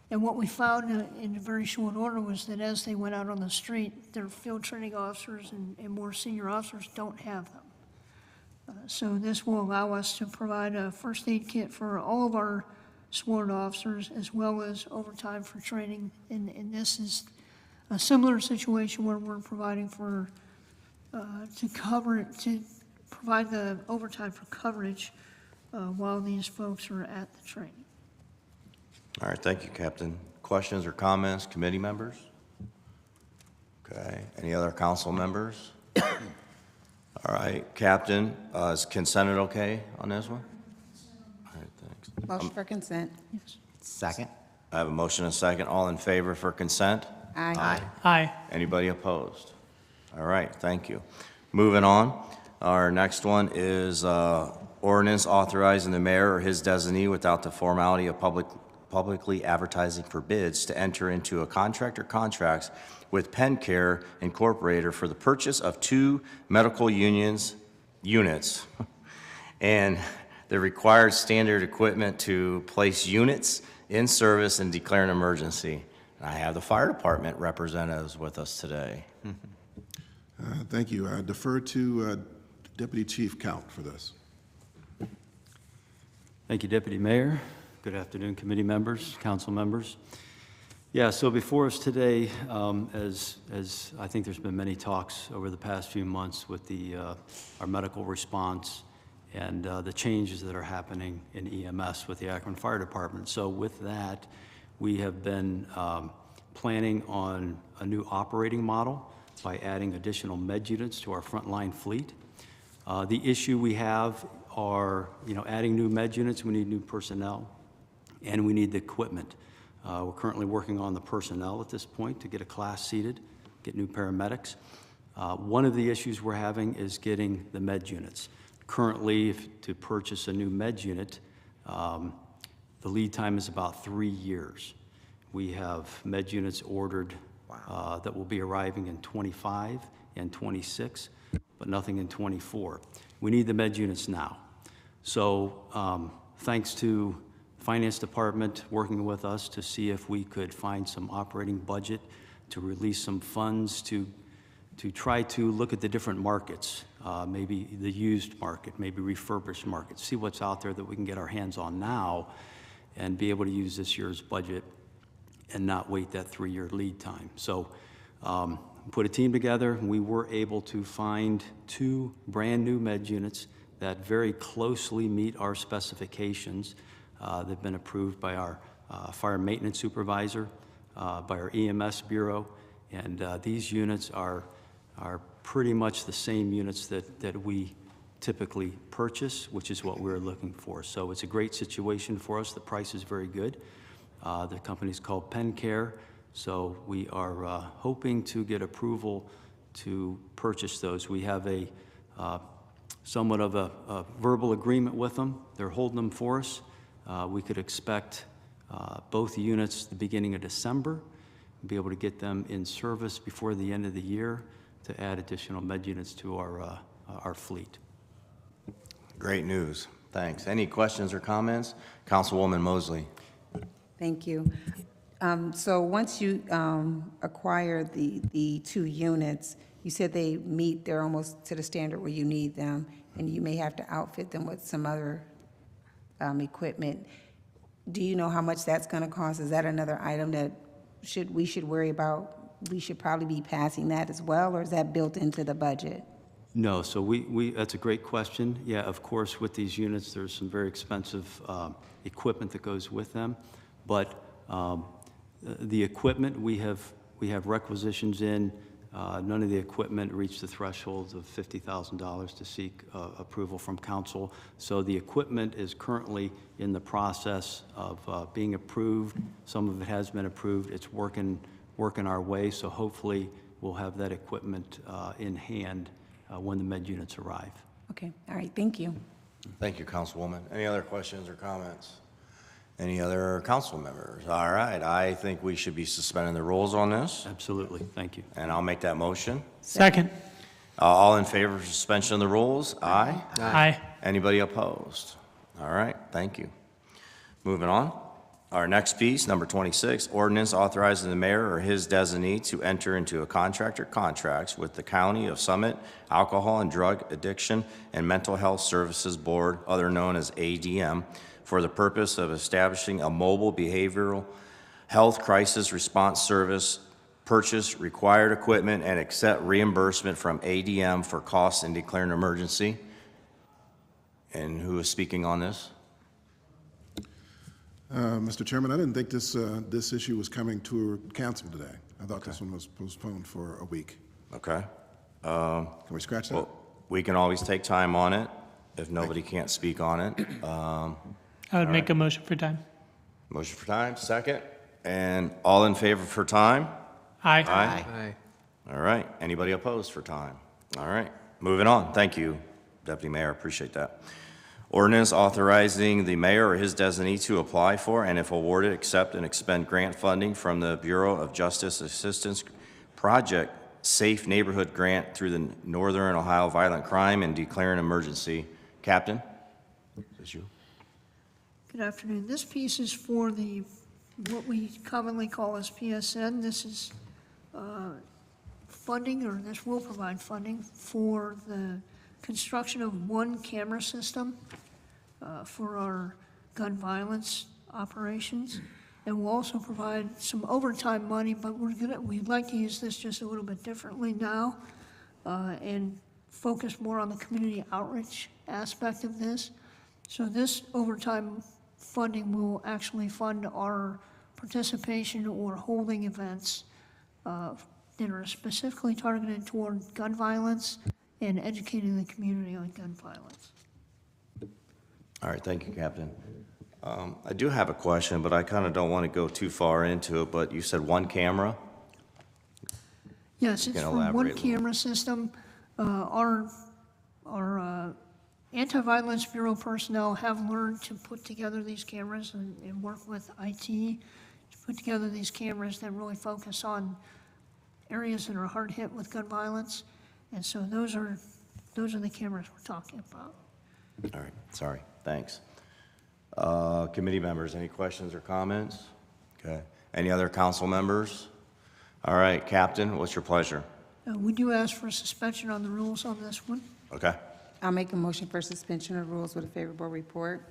[SPEAKER 15] And what we found in a very short order was that as they went out on the street, their field training officers and more senior officers don't have them. So this will allow us to provide a first aid kit for all of our sworn officers, as well as overtime for training. And this is a similar situation where we're providing for, to provide the overtime for coverage while these folks are at the training.
[SPEAKER 13] All right, thank you, Captain. Questions or comments, committee members? Okay, any other council members? All right, Captain, is consented okay on this one? All right, thanks.
[SPEAKER 8] Motion for consent.
[SPEAKER 15] Yes.
[SPEAKER 11] Second.
[SPEAKER 13] I have a motion and a second. All in favor for consent?
[SPEAKER 8] Aye.
[SPEAKER 6] Aye.
[SPEAKER 13] Anybody opposed? All right, thank you. Moving on, our next one is ordinance authorizing the mayor or his designee without the formality of publicly advertising for bids to enter into a contract or contracts with PennCare Incorporated for the purchase of 2 medical units and the required standard equipment to place units in service and declare an emergency. I have the fire department representatives with us today.
[SPEAKER 14] Thank you. I defer to Deputy Chief Count for this.
[SPEAKER 16] Thank you, Deputy Mayor. Good afternoon, committee members, council members. Yeah, so before us today, as I think there's been many talks over the past few months with our medical response and the changes that are happening in EMS with the Akron Fire Department. So with that, we have been planning on a new operating model by adding additional med units to our frontline fleet. The issue we have are, adding new med units, we need new personnel, and we need the equipment. We're currently working on the personnel at this point to get a class seated, get new paramedics. One of the issues we're having is getting the med units. Currently, to purchase a new med unit, the lead time is about 3 years. We have med units ordered that will be arriving in 25 and 26, but nothing in 24. We need the med units now. So thanks to Finance Department working with us to see if we could find some operating budget to release some funds to try to look at the different markets, maybe the used market, maybe refurbished market, see what's out there that we can get our hands on now and be able to use this year's budget and not wait that 3-year lead time. So put a team together. We were able to find 2 brand new med units that very closely meet our specifications. They've been approved by our fire maintenance supervisor, by our EMS bureau, and these units are pretty much the same units that we typically purchase, which is what we're looking for. So it's a great situation for us. The price is very good. The company's called PennCare, so we are hoping to get approval to purchase those. We have a somewhat of a verbal agreement with them. They're holding them for us. We could expect both units the beginning of December, be able to get them in service before the end of the year to add additional med units to our fleet.
[SPEAKER 13] Great news. Thanks. Any questions or comments? Councilwoman Mosley.
[SPEAKER 8] Thank you. So once you acquire the 2 units, you said they're almost to the standard where you need them, and you may have to outfit them with some other equipment. Do you know how much that's going to cost? Is that another item that we should worry about? We should probably be passing that as well, or is that built into the budget?
[SPEAKER 16] No, so that's a great question. Yeah, of course, with these units, there's some very expensive equipment that goes with them, but the equipment we have requisitions in. None of the equipment reached the thresholds of $50,000 to seek approval from council. So the equipment is currently in the process of being approved. Some of it has been approved. It's working our way. So hopefully we'll have that equipment in hand when the med units arrive.
[SPEAKER 8] Okay. All right. Thank you.
[SPEAKER 13] Thank you, Councilwoman. Any other questions or comments? Any other council members? All right, I think we should be suspending the rules on this.
[SPEAKER 16] Absolutely, thank you.
[SPEAKER 13] And I'll make that motion.
[SPEAKER 6] Second.
[SPEAKER 13] All in favor of suspension of the rules? Aye.
[SPEAKER 6] Aye.
[SPEAKER 13] Anybody opposed? All right, thank you. Moving on. Our next piece, number 26, ordinance authorizing the mayor or his designee to enter into a contract or contracts with the County of Summit Alcohol and Drug Addiction and Mental Health Services Board, other known as ADM, for the purpose of establishing a mobile behavioral health crisis response service, purchase required equipment, and accept reimbursement from ADM for costs and declare an emergency. And who is speaking on this?
[SPEAKER 14] Mr. Chairman, I didn't think this issue was coming to council today. I thought this one was postponed for a week.
[SPEAKER 13] Okay.
[SPEAKER 14] Can we scratch that?
[SPEAKER 13] Well, we can always take time on it if nobody can't speak on it.
[SPEAKER 6] I would make a motion for time.
[SPEAKER 13] Motion for time, second. And all in favor for time?
[SPEAKER 6] Aye.
[SPEAKER 13] Aye.
[SPEAKER 11] Aye.
[SPEAKER 13] All right, anybody opposed for time? All right, moving on. Thank you, Deputy Mayor, appreciate that. Ordinance authorizing the mayor or his designee to apply for, and if awarded, accept and expend grant funding from the Bureau of Justice Assistance Project Safe Neighborhood Grant through the Northern Ohio Violent Crime and declare an emergency. Captain? Is you?
[SPEAKER 15] Good afternoon. This piece is for what we commonly call as PSN. This is funding, or this will provide funding for the construction of one camera system for our gun violence operations. And we'll also provide some overtime money, but we'd like to use this just a little bit differently now and focus more on the community outreach aspect of this. So this overtime funding will actually fund our participation or holding events that are specifically targeted toward gun violence and educating the community on gun violence.
[SPEAKER 13] All right, thank you, Captain. I do have a question, but I kind of don't want to go too far into it, but you said one camera?
[SPEAKER 15] Yes, it's for one camera system. Our Anti-Violence Bureau personnel have learned to put together these cameras and work with IT to put together these cameras that really focus on areas that are hard hit with gun violence. And so those are the cameras we're talking about.
[SPEAKER 13] All right, sorry, thanks. Committee members, any questions or comments? Okay. Any other council members? All right, Captain, what's your pleasure?
[SPEAKER 15] We do ask for a suspension on the rules on this one.
[SPEAKER 13] Okay.
[SPEAKER 8] I'll make a motion for suspension of rules with a favorable report.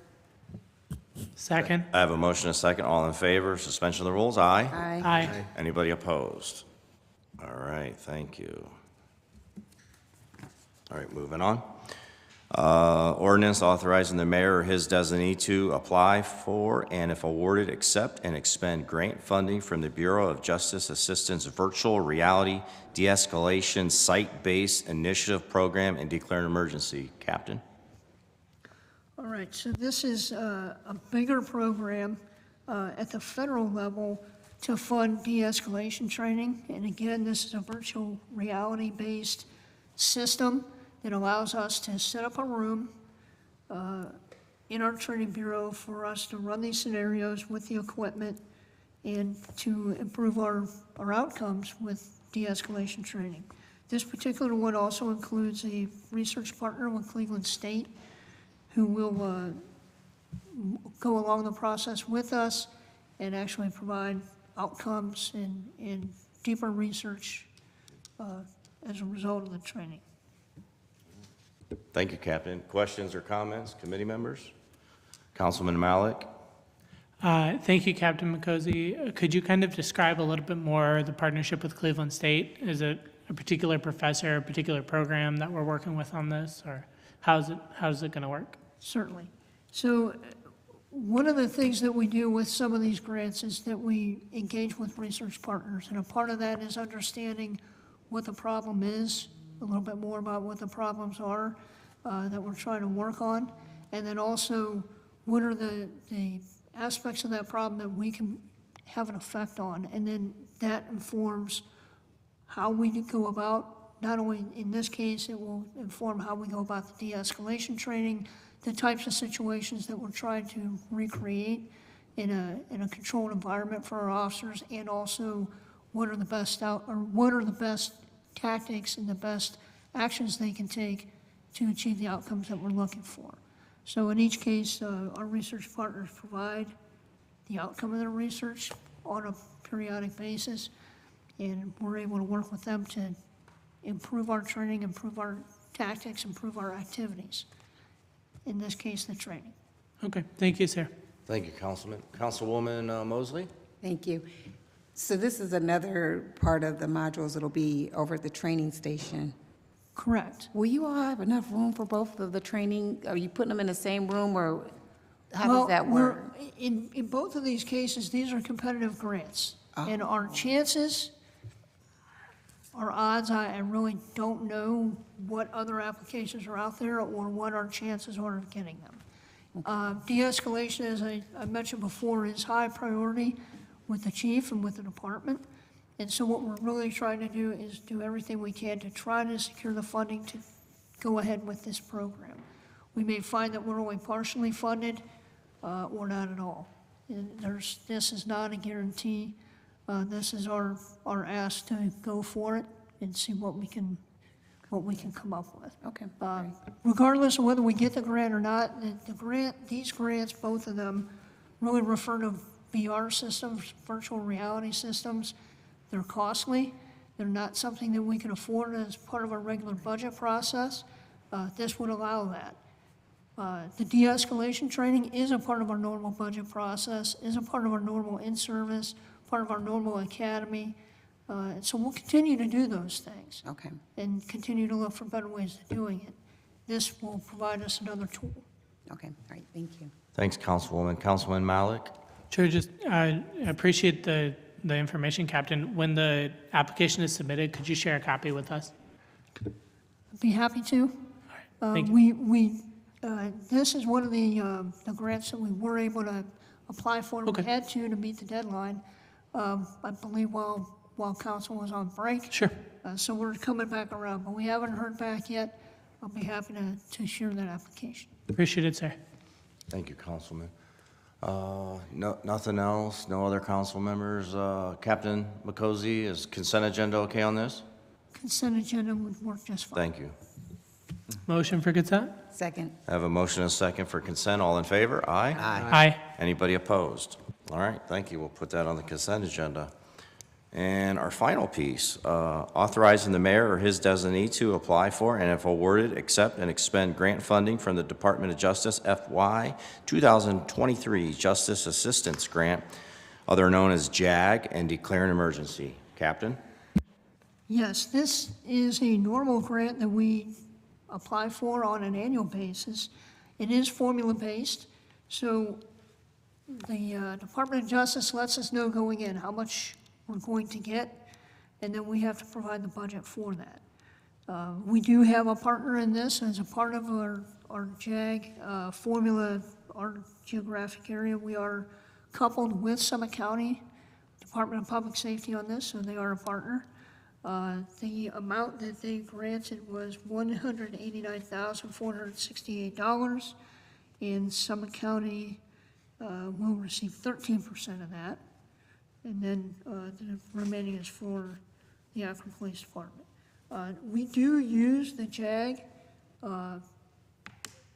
[SPEAKER 6] Second.
[SPEAKER 13] I have a motion and a second. All in favor, suspension of the rules? Aye.
[SPEAKER 8] Aye.
[SPEAKER 6] Aye.
[SPEAKER 13] Anybody opposed? All right, thank you. All right, moving on. Ordinance authorizing the mayor or his designee to apply for, and if awarded, accept and expend grant funding from the Bureau of Justice Assistance Virtual Reality De-Escalation Site-Based Initiative Program and declare an emergency. Captain?
[SPEAKER 15] All right, so this is a bigger program at the federal level to fund de-escalation training. And again, this is a virtual reality-based system that allows us to set up a room in our training bureau for us to run these scenarios with the equipment and to improve our outcomes with de-escalation training. This particular one also includes a research partner with Cleveland State who will go along the process with us and actually provide outcomes and deeper research as a result of the training.
[SPEAKER 13] Thank you, Captain. Questions or comments, committee members? Councilman Malik?
[SPEAKER 6] Thank you, Captain McCosey. Could you kind of describe a little bit more the partnership with Cleveland State? Is it a particular professor, a particular program that we're working with on this, or how's it going to work?
[SPEAKER 15] Certainly. So one of the things that we do with some of these grants is that we engage with research partners, and a part of that is understanding what the problem is, a little bit more about what the problems are that we're trying to work on, and then also what are the aspects of that problem that we can have an effect on, and then that informs how we go about, not only in this case, it will inform how we go about the de-escalation training, the types of situations that we're trying to recreate in a controlled environment for our officers, and also what are the best tactics and the best actions they can take to achieve the outcomes that we're looking for. So in each case, our research partners provide the outcome of their research on a periodic basis, and we're able to work with them to improve our training, improve our tactics, improve our activities. In this case, the training.
[SPEAKER 6] Okay, thank you, sir.
[SPEAKER 13] Thank you, Councilman. Councilwoman Mosley?
[SPEAKER 8] Thank you. So this is another part of the modules that'll be over at the training station.
[SPEAKER 15] Correct.
[SPEAKER 8] Will you all have enough room for both of the training? Are you putting them in the same room, or how
[SPEAKER 15] Well,
[SPEAKER 8] does that work?
[SPEAKER 15] In both of these cases, these are competitive grants. And our chances, our odds, I really don't know what other applications are out there or what our chances are of getting them. De-escalation, as I mentioned before, is high priority with the chief and with the department. And so what we're really trying to do is do everything we can to try to secure the funding to go ahead with this program. We may find that we're only partially funded or not at all. And this is not a guarantee. This is our ask to go for it and see what we can come up with.
[SPEAKER 8] Okay.
[SPEAKER 15] Regardless of whether we get the grant or not, these grants, both of them, really refer to VR systems, virtual reality systems. They're costly. They're not something that we can afford as part of our regular budget process. This would allow that. The de-escalation training is a part of our normal budget process, is a part of our normal in-service, part of our normal academy. And so we'll continue to do those things.
[SPEAKER 8] Okay.
[SPEAKER 15] And continue to look for better ways of doing it. This will provide us another tool.
[SPEAKER 8] Okay, all right, thank you.
[SPEAKER 13] Thanks, Councilwoman. Councilman Malik?
[SPEAKER 6] Sure, just appreciate the information, Captain. When the application is submitted, could you share a copy with us?
[SPEAKER 15] I'd be happy to.
[SPEAKER 6] Thank you.
[SPEAKER 15] This is one of the grants that we were able to apply for.
[SPEAKER 6] Okay.
[SPEAKER 15] We had to meet the deadline, I believe while council was on break.
[SPEAKER 6] Sure.
[SPEAKER 15] So we're coming back around, but we haven't heard back yet. I'll be happy to share that application.
[SPEAKER 6] Appreciate it, sir.
[SPEAKER 13] Thank you, Councilman. Nothing else? No other council members? Captain Makosi, is consent agenda okay on this?
[SPEAKER 15] Consent agenda would work just fine.
[SPEAKER 13] Thank you.
[SPEAKER 6] Motion for consent?
[SPEAKER 8] Second.
[SPEAKER 13] I have a motion and a second for consent. All in favor? Aye.
[SPEAKER 6] Aye.
[SPEAKER 13] Anybody opposed? All right, thank you. We'll put that on the consent agenda. And our final piece, authorizing the mayor or his designee to apply for and if awarded, accept and expend grant funding from the Department of Justice FY 2023 Justice Assistance Grant, other known as JAG, and declare an emergency. Captain?
[SPEAKER 15] Yes, this is a normal grant that we apply for on an annual basis. It is formula-based, so the Department of Justice lets us know going in how much we're going to get, and then we have to provide the budget for that. We do have a partner in this as a part of our JAG formula, our geographic area. We are coupled with Summit County Department of Public Safety on this, so they are a partner. The amount that they granted was $189,468, and Summit County will receive 13% of that, and then the remaining is for the Akron Police Department. We do use the JAG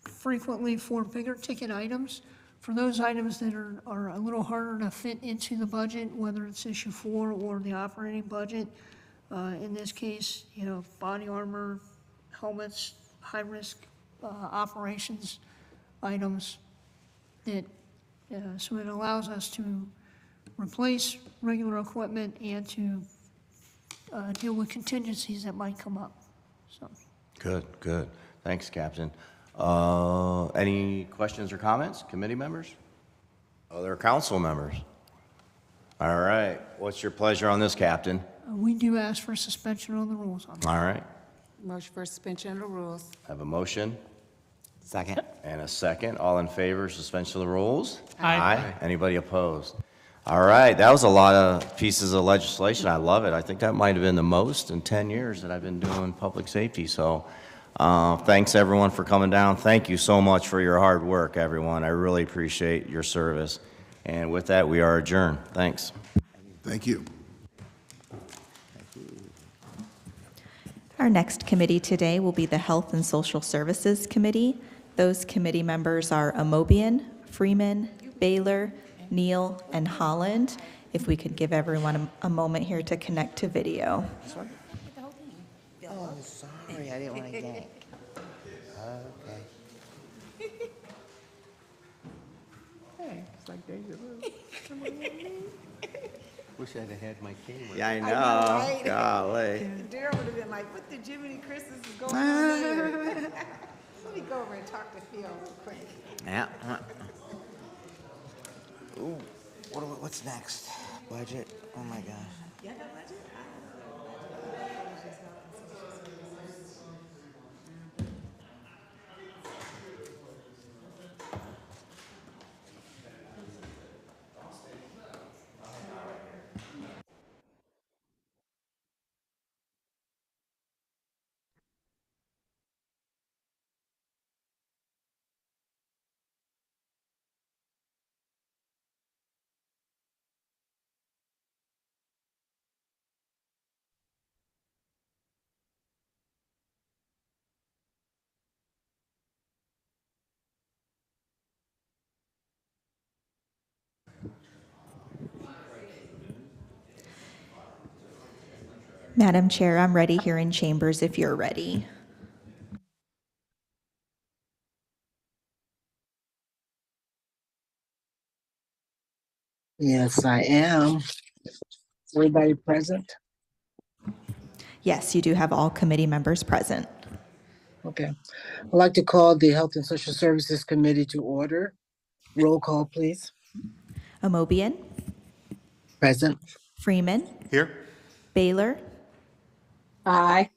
[SPEAKER 15] frequently for bigger ticket items. For those items that are a little harder to fit into the budget, whether it's issue 4 or the operating budget, in this case, body armor, helmets, high-risk operations items, so it allows us to replace regular equipment and to deal with contingencies that might come up. So.
[SPEAKER 13] Good. Thanks, Captain. Any questions or comments, committee members? Other council members? All right, what's your pleasure on this, Captain?
[SPEAKER 15] We do ask for suspension on the rules on that.
[SPEAKER 13] All right,
[SPEAKER 8] Motion for suspension of the rules.
[SPEAKER 13] I have a motion
[SPEAKER 11] Second.
[SPEAKER 13] and a second. All in favor, suspension of the rules?
[SPEAKER 6] Aye.
[SPEAKER 13] Anybody opposed? All right, that was a lot of pieces of legislation. I love it. I think that might have been the most in 10 years that I've been doing public safety. So thanks, everyone, for coming down. Thank you so much for your hard work, everyone. I really appreciate your service. And with that, we are adjourned. Thanks.
[SPEAKER 14] Thank you.
[SPEAKER 2] Our next committee today will be the Health and Social Services Committee. Those committee members are Amobian, Freeman, Baylor, Neal, and Holland. If we could give everyone a moment here to connect to video.
[SPEAKER 11] Oh, sorry, I didn't want to yank. Okay. Hey, it's like deja vu. Wish I'd have had my camera.
[SPEAKER 13] Yeah, I know.
[SPEAKER 8] right?
[SPEAKER 13] Golly.
[SPEAKER 8] Daryl would have been like, what the Jiminy Christmas is going on here? Let me go over and talk to Phil real quick.
[SPEAKER 11] Yeah. Ooh, what's next? Budget? Oh my gosh.
[SPEAKER 8] You have a budget?
[SPEAKER 2] Madam Chair, I'm ready here in chambers if you're ready.
[SPEAKER 1] Yes, I am. Everybody present?
[SPEAKER 2] Yes, you do have all committee members present.
[SPEAKER 1] Okay. I'd like to call the Health and Social Services Committee to order. Roll call, please.
[SPEAKER 2] Amobian,
[SPEAKER 1] Present.
[SPEAKER 2] Freeman,
[SPEAKER 3] Here?
[SPEAKER 2] Baylor,
[SPEAKER 11] Aye.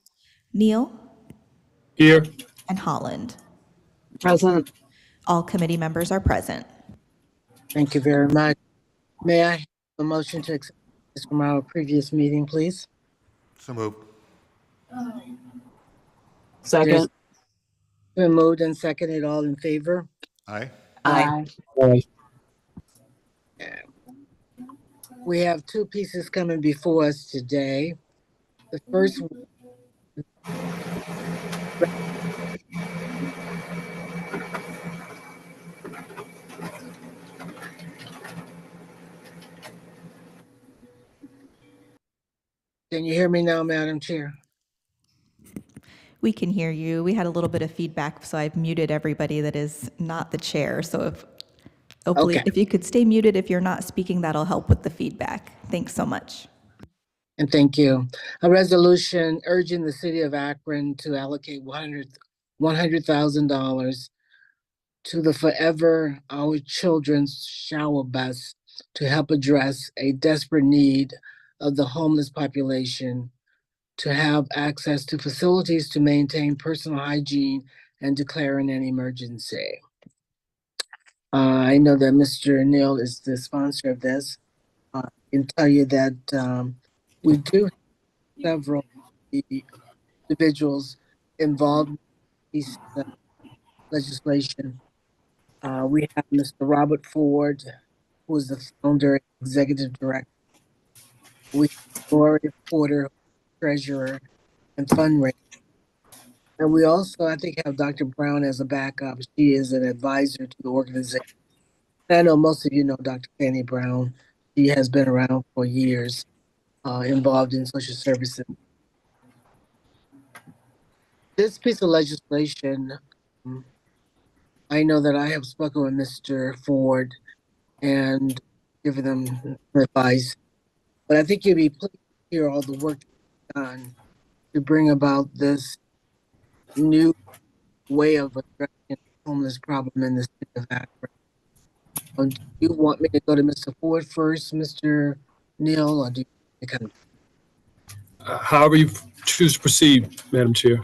[SPEAKER 2] Neal,
[SPEAKER 17] Here.
[SPEAKER 2] and Holland.
[SPEAKER 11] Present.
[SPEAKER 2] All committee members are present.
[SPEAKER 1] Thank you very much. May I have a motion to accept this from our previous meeting, please?
[SPEAKER 3] So moved.
[SPEAKER 11] Second.
[SPEAKER 1] Been moved and seconded. All in favor?
[SPEAKER 3] Aye.
[SPEAKER 11] Aye.
[SPEAKER 17] Aye.
[SPEAKER 1] We have two pieces coming before us today. The first one, can you hear me now, Madam Chair?
[SPEAKER 2] We can hear you. We had a little bit of feedback, so I've muted everybody that is not the chair. So hopefully,
[SPEAKER 1] Okay.
[SPEAKER 2] if you could stay muted if you're not speaking, that'll help with the feedback. Thanks so much.
[SPEAKER 1] And thank you. A resolution urging the city of Akron to allocate $100,000 to the Forever Our Children's shower bus to help address a desperate need of the homeless population to have access to facilities to maintain personal hygiene and declaring an emergency. I know that Mr. Neal is the sponsor of this. I can tell you that we do have several individuals involved in this legislation. We have Mr. Robert Ford, who is the founder and executive director. We have Gloria Porter, treasurer and fundraiser. And we also, I think, have Dr. Brown as a backup. She is an advisor to the organization. I know most of you know Dr. Fanny Brown. She has been around for years, involved in social services. This piece of legislation, I know that I have spoken with Mr. Ford and given them advice, but I think you'd be pleased to hear all the work done to bring about this new way of addressing the homeless problem in the city of Akron. Do you want me to go to Mr. Ford first, Mr. Neal, or do you kind of?
[SPEAKER 17] However you choose to proceed, Madam Chair.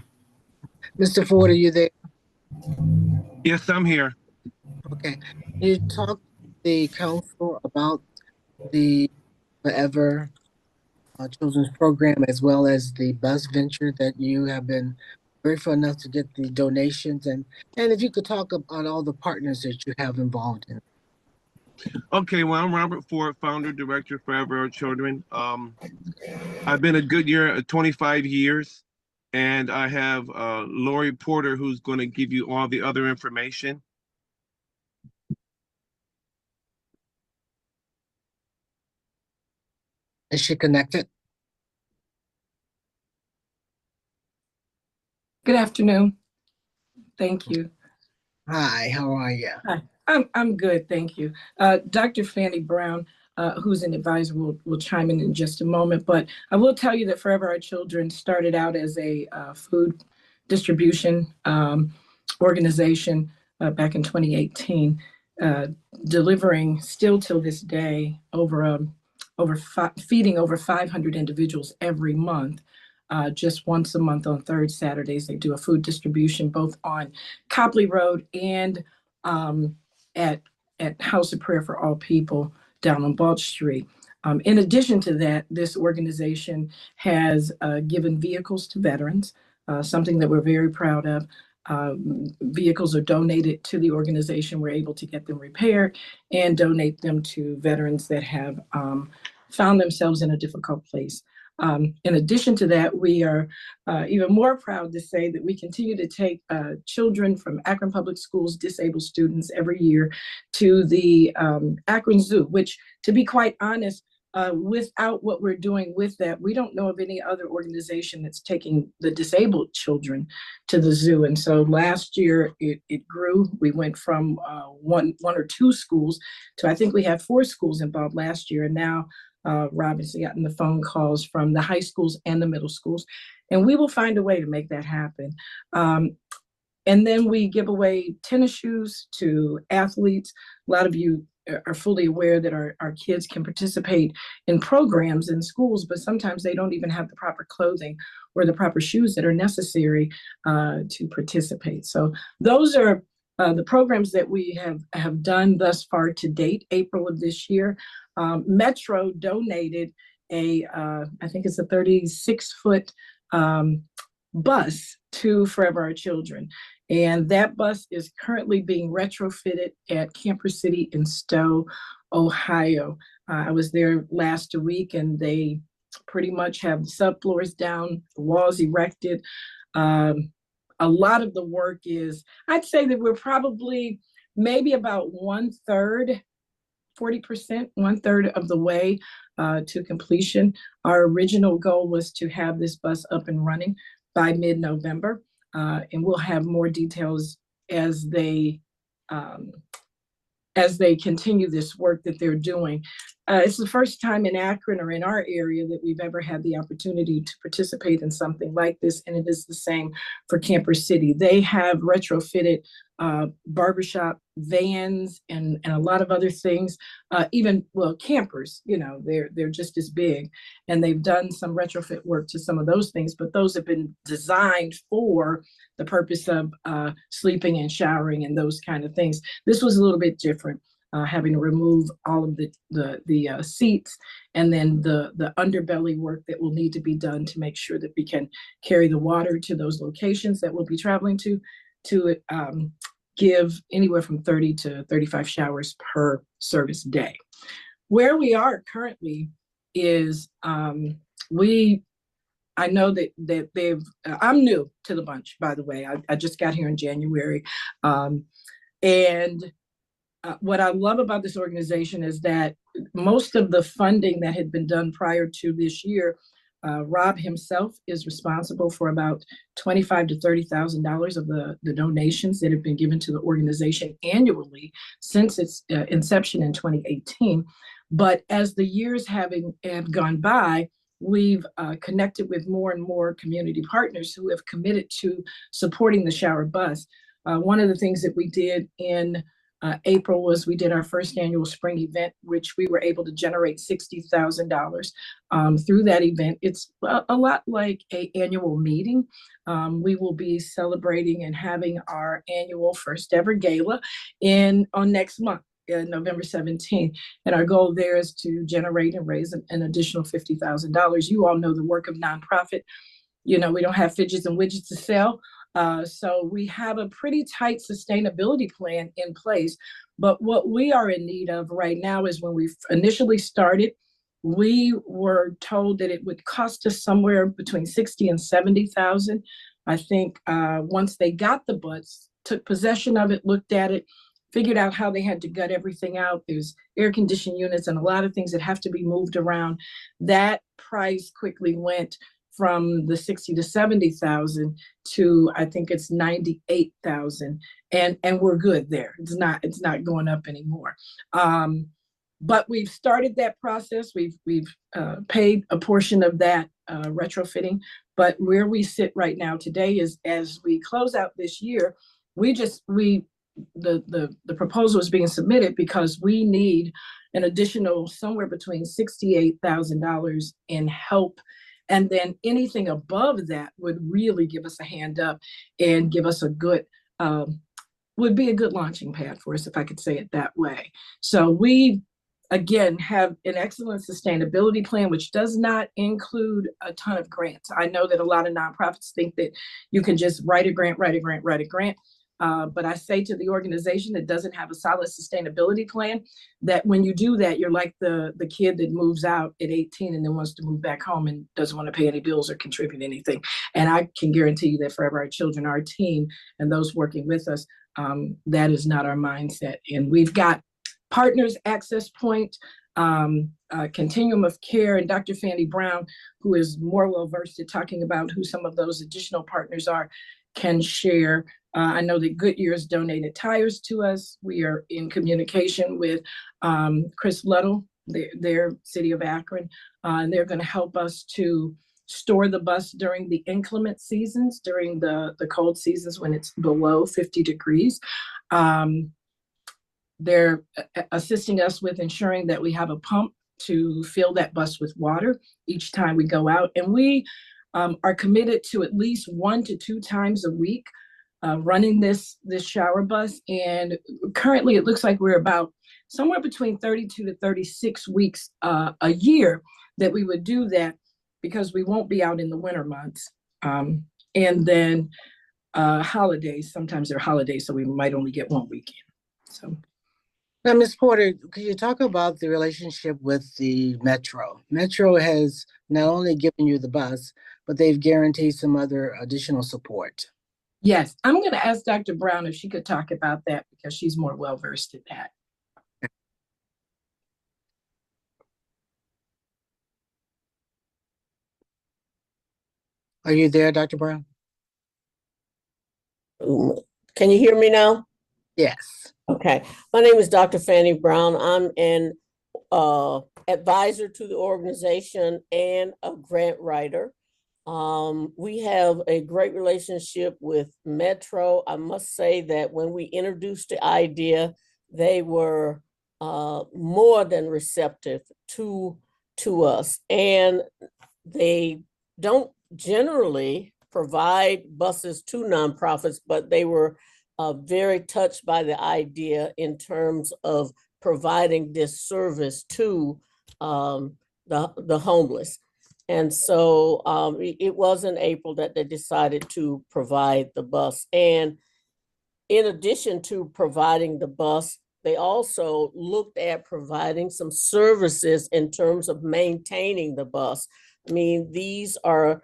[SPEAKER 1] Mr. Ford, are you there?
[SPEAKER 17] Yes, I'm here.
[SPEAKER 1] Okay. You talked to the council about the Forever Children's Program as well as the bus venture that you have been grateful enough to get the donations, and if you could talk about all the partners that you have involved in.
[SPEAKER 17] Okay, well, I'm Robert Ford, founder, director, Forever Our Children. I've been at Goodyear 25 years, and I have Lori Porter, who's going to give you all the other information.
[SPEAKER 1] Is she connected?
[SPEAKER 18] Good afternoon. Thank you.
[SPEAKER 1] Hi, how are you?
[SPEAKER 18] Hi, I'm good, thank you. Dr. Fanny Brown, who's an advisor, will chime in just a moment, but I will tell you that Forever Our Children started out as a food distribution organization back in 2018, delivering still till this day feeding over 500 individuals every month. Just once a month on third Saturdays, they do a food distribution both on Copley Road and at House of Prayer for All People down on Balch Street. In addition to that, this organization has given vehicles to veterans, something that we're very proud of. Vehicles are donated to the organization. We're able to get them repaired and donate them to veterans that have found themselves in a difficult place. In addition to that, we are even more proud to say that we continue to take children from Akron Public Schools, disabled students every year to the Akron Zoo, which, to be quite honest, without what we're doing with that, we don't know of any other organization that's taking the disabled children to the zoo. And so last year it grew. We went from one or two schools to, I think we had 4 schools involved last year. And now Robin's gotten the phone calls from the high schools and the middle schools. And we will find a way to make that happen. And then we give away tennis shoes to athletes. A lot of you are fully aware that our kids can participate in programs in schools, but sometimes they don't even have the proper clothing or the proper shoes that are necessary to participate. So those are the programs that we have done thus far to date. April of this year, Metro donated I think it's a 36-foot bus to Forever Our Children. And that bus is currently being retrofitted at Camper City in Stowe, Ohio. I was there last week, and they pretty much have the subfloors down, the walls erected. A lot of the work is, I'd say that we're probably maybe about 1/3, 40%, 1/3 of the way to completion. Our original goal was to have this bus up and running by mid-November. And we'll have more details as they continue this work that they're doing. It's the first time in Akron or in our area that we've ever had the opportunity to participate in something like this, and it is the same for Camper City. They have retrofitted barbershop vans and a lot of other things, even, well, campers, they're just as big, and they've done some retrofit work to some of those things, but those have been designed for the purpose of sleeping and showering and those kind of things. This was a little bit different. Having to remove all of the seats, and then the underbelly work that will need to be done to make sure that we can carry the water to those locations that we'll be traveling to give anywhere from 30 to 35 showers per service day. Where we are currently is I know that they've, I'm new to the bunch, by the way. I just got here in January. What I love about this organization is that most of the funding that had been done prior to this year, Rob himself is responsible for about $25,000 to $30,000 of the donations that have been given to the organization annually since its inception in 2018. But as the years have gone by, we've connected with more and more community partners who have committed to supporting the shower bus. One of the things that we did in April was we did our first annual spring event, which we were able to generate $60,000 through that event. It's a lot like an annual meeting. We will be celebrating and having our annual first ever gala on next month, November 17th. And our goal there is to generate and raise an additional $50,000. You all know the work of nonprofit. We don't have fidgets and widgets to sell. So we have a pretty tight sustainability plan in place. But what we are in need of right now is, when we initially started, we were told that it would cost us somewhere between $60,000 and $70,000. I think once they got the bus, took possession of it, looked at it, figured out how they had to gut everything out. There's air conditioned units and a lot of things that have to be moved around. That price quickly went from the $60,000 to $70,000 to, I think it's $98,000, and we're good there. It's not going up anymore. But we've started that process. We've paid a portion of that retrofitting. But where we sit right now today is, as we close out this year, the proposal is being submitted because we need an additional somewhere between $68,000 in help. And then anything above that would really give us a hand up and give us would be a good launching pad for us, if I could say it that way. So we, again, have an excellent sustainability plan, which does not include a ton of grants. I know that a lot of nonprofits think that you can just write a grant. But I say to the organization that doesn't have a solid sustainability plan, that when you do that, you're like the kid that moves out at 18 and then wants to move back home and doesn't want to pay any bills or contribute anything. And I can guarantee you that Forever Our Children, our team, and those working with us, that is not our mindset. And we've got Partners Access Point continuum of care, and Dr. Fanny Brown, who is more well-versed at talking about who some of those additional partners are, can share. I know that Goodyear has donated tires to us. We are in communication with Chris Luddle, their City of Akron, and they're going to help us to store the bus during the inclement seasons, during the cold seasons when it's below 50 degrees. They're assisting us with ensuring that we have a pump to fill that bus with water each time we go out. And we are committed to at least 1 to 2 times a week running this shower bus. And currently it looks like we're about somewhere between 32 to 36 weeks a year that we would do that, because we won't be out in the winter months. And then holidays, sometimes they're holidays, so we might only get 1 weekend. So.
[SPEAKER 1] Now, Ms. Porter, could you talk about the relationship with the Metro? Metro has not only given you the bus, but they've guaranteed some other additional support.
[SPEAKER 18] Yes, I'm going to ask Dr. Brown if she could talk about that, because she's more well-versed at that.
[SPEAKER 1] Are you there, Dr. Brown?
[SPEAKER 19] Can you hear me now?
[SPEAKER 1] Yes.
[SPEAKER 19] Okay. My name is Dr. Fanny Brown. I'm an advisor to the organization and a grant writer. We have a great relationship with Metro. I must say that when we introduced the idea, they were more than receptive to us. And they don't generally provide buses to nonprofits, but they were very touched by the idea in terms of providing this service to the homeless. And so it was in April that they decided to provide the bus. And in addition to providing the bus, they also looked at providing some services in terms of maintaining the bus. I mean, these are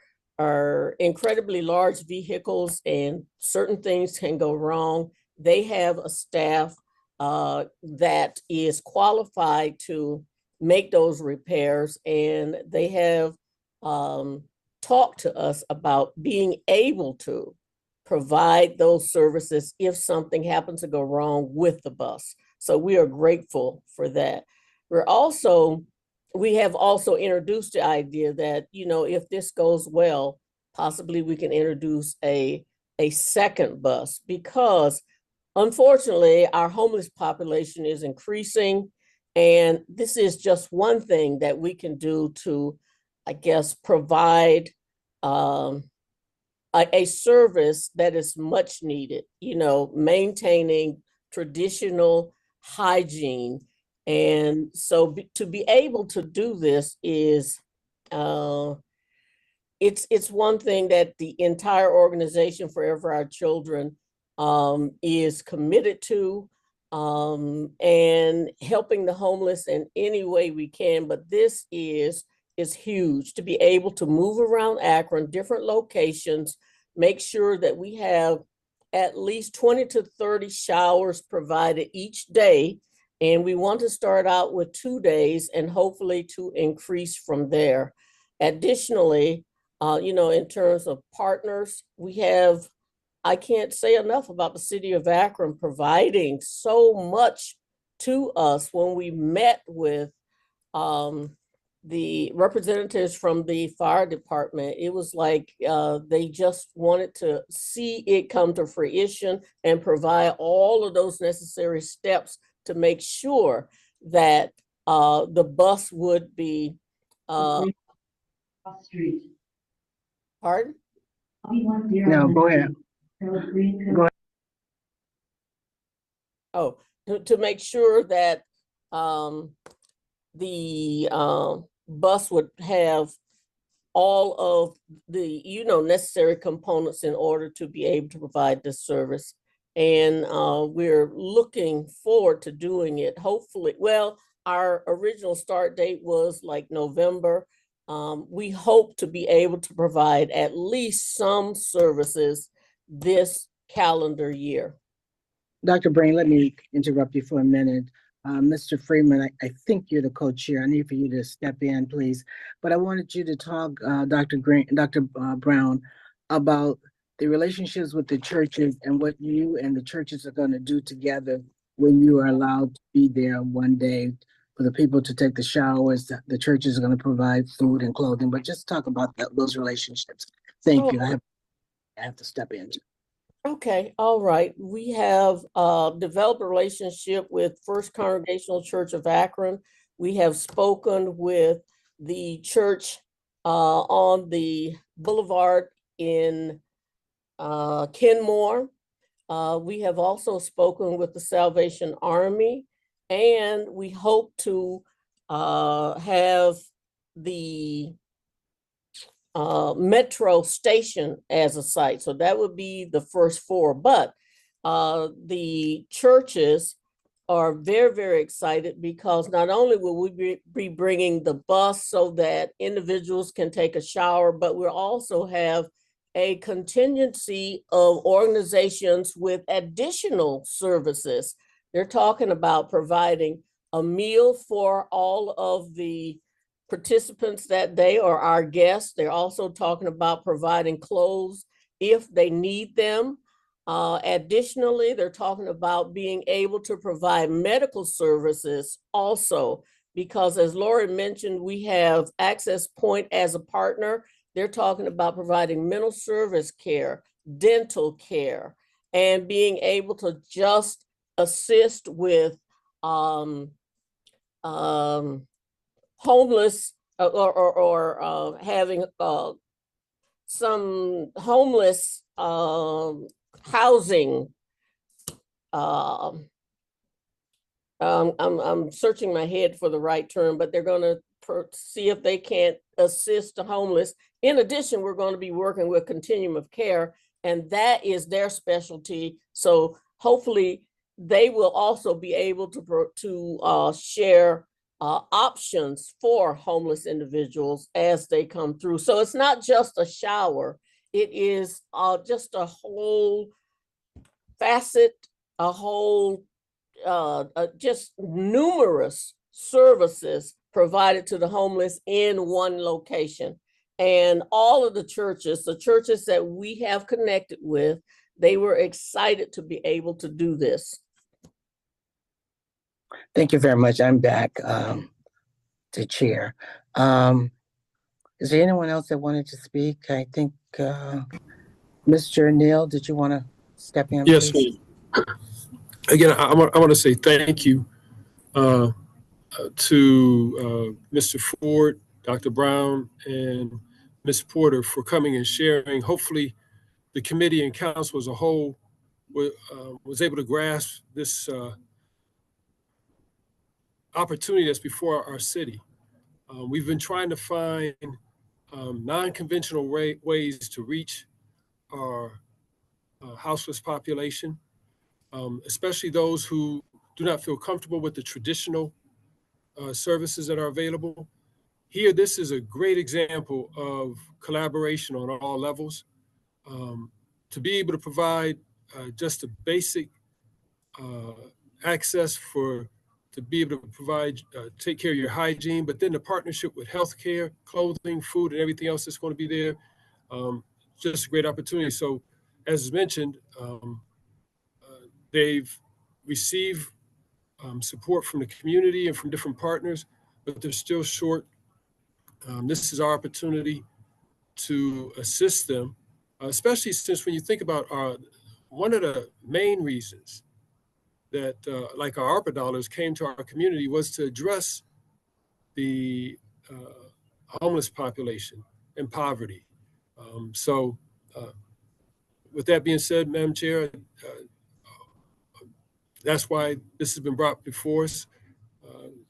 [SPEAKER 19] incredibly large vehicles, and certain things can go wrong. They have a staff that is qualified to make those repairs, and they have talked to us about being able to provide those services if something happens to go wrong with the bus. So we are grateful for that. We have also introduced the idea that, you know, if this goes well, possibly we can introduce a second bus, because unfortunately our homeless population is increasing. And this is just one thing that we can do to, I guess, provide a service that is much needed, you know, maintaining traditional hygiene. And so to be able to do this is, it's one thing that the entire organization Forever Our Children is committed to, and helping the homeless in any way we can. But this is huge, to be able to move around Akron, different locations, make sure that we have at least 20 to 30 showers provided each day. And we want to start out with 2 days and hopefully to increase from there. Additionally, you know, in terms of partners, we have, I can't say enough about the City of Akron providing so much to us. When we met with the representatives from the fire department, it was like they just wanted to see it come to fruition and provide all of those necessary steps to make sure that the bus would be
[SPEAKER 20] Street.
[SPEAKER 19] Pardon?
[SPEAKER 1] No, go ahead. Go ahead.
[SPEAKER 19] Oh, to make sure that the bus would have all of the, you know, necessary components in order to be able to provide this service. And we're looking forward to doing it. Hopefully, well, our original start date was like November. We hope to be able to provide at least some services this calendar year.
[SPEAKER 1] Dr. Brain, let me interrupt you for a minute. Mr. Freeman, I think you're the co-chair. I need for you to step in, please. But I wanted you to talk, Dr. Brown, about the relationships with the churches and what you and the churches are going to do together when you are allowed to be there one day for the people to take the showers. The churches are going to provide food and clothing, but just talk about those relationships. Thank you. I have to step in.
[SPEAKER 19] Okay, all right. We have developed a relationship with First Congregational Church of Akron. We have spoken with the church on the boulevard in Kenmore. We have also spoken with the Salvation Army, and we hope to have the metro station as a site. So that would be the first four. But the churches are very, very excited because not only will we be bringing the bus so that individuals can take a shower, but we'll also have a contingency of organizations with additional services. They're talking about providing a meal for all of the participants that day or our guests. They're also talking about providing clothes if they need them. Additionally, they're talking about being able to provide medical services also, because as Lori mentioned, we have Access Point as a partner. They're talking about providing mental service care, dental care, and being able to just assist with homeless or having some homeless housing. I'm searching my head for the right term, but they're going to see if they can't assist the homeless. In addition, we're going to be working with Continuum of Care, and that is their specialty. So hopefully they will also be able to share options for homeless individuals as they come through. So it's not just a shower, it is just a whole facet, a whole, just numerous services provided to the homeless in one location. And all of the churches that we have connected with, they were excited to be able to do this.
[SPEAKER 1] Thank you very much. I'm back to chair. Is there anyone else that wanted to speak? I think Mr. Neal, did you want to step in,
[SPEAKER 20] yes,
[SPEAKER 1] please?
[SPEAKER 20] Ma'am. Again, I want to say thank you to Mr. Ford, Dr. Brown, and Ms. Porter for coming and sharing. Hopefully, the committee and council as a whole was able to grasp this opportunity that's before our city. We've been trying to find non-conventional ways to reach our houseless population, especially those who do not feel comfortable with the traditional services that are available. Here, this is a great example of collaboration on all levels. To be able to provide just a basic access to be able to provide, take care of your hygiene, but then the partnership with healthcare, clothing, food, and everything else that's going to be there, just a great opportunity. So, as mentioned, they've received support from the community and from different partners, but they're still short. This is our opportunity to assist them, especially since when you think about one of the main reasons that like our ARPA dollars came to our community was to address the homeless population and poverty. So with that being said, Madam Chair, that's why this has been brought before us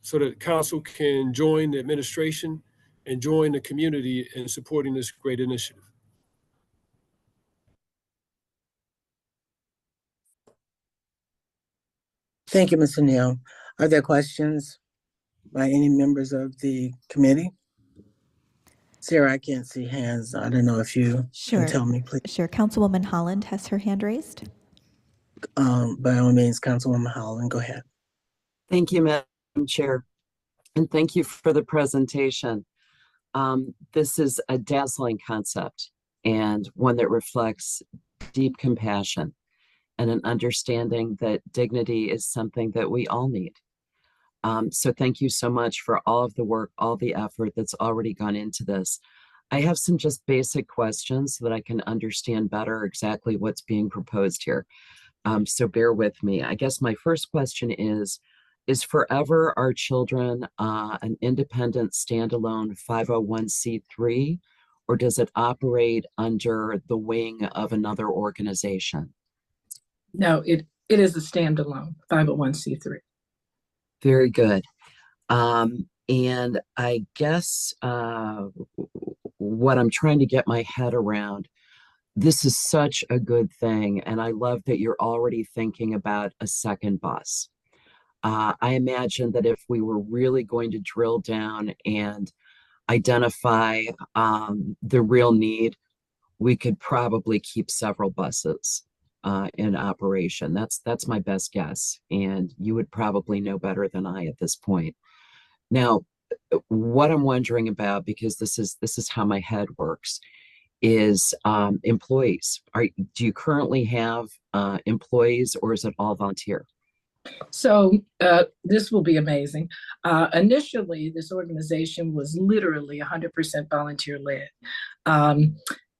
[SPEAKER 20] so that council can join the administration and join the community in supporting this great initiative.
[SPEAKER 1] Thank you, Mr. Neal. Are there questions by any members of the committee? Sarah, I can't see hands. I don't know if you can tell me, please.
[SPEAKER 2] Sure. Councilwoman Holland has her hand raised.
[SPEAKER 1] By all means, Councilwoman Holland, go ahead.
[SPEAKER 9] Thank you, Madam Chair, and thank you for the presentation. This is a dazzling concept and one that reflects deep compassion and an understanding that dignity is something that we all need. So thank you so much for all of the work, all the effort that's already gone into this. I have some just basic questions so that I can understand better exactly what's being proposed here. So bear with me. I guess my first question is Forever Our Children an independent standalone 501c3, or does it operate under the wing of another organization?
[SPEAKER 18] No, it is a standalone 501c3.
[SPEAKER 9] Very good. And I guess what I'm trying to get my head around, this is such a good thing, and I love that you're already thinking about a second bus. I imagine that if we were really going to drill down and identify the real need, we could probably keep several buses in operation. That's my best guess, and you would probably know better than I at this point. Now, what I'm wondering about, because this is how my head works, is employees. Do you currently have employees, or is it all volunteer?
[SPEAKER 18] So this will be amazing. Initially, this organization was literally 100% volunteer led.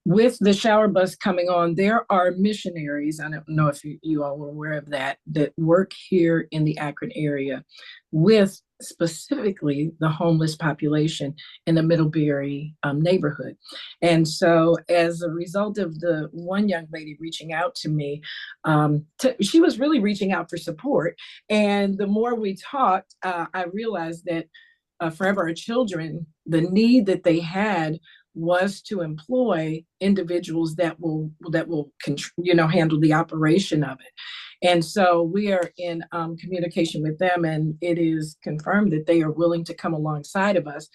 [SPEAKER 18] With the shower bus coming on, there are missionaries, I don't know if you all were aware of that work here in the Akron area with specifically the homeless population in the Middlebury neighborhood. And so as a result of the one young lady reaching out to me, she was really reaching out for support. And the more we talked, I realized that Forever Our Children, the need that they had was to employ individuals that will handle the operation of it. And so we are in communication with them, and it is confirmed that they are willing to come alongside of us.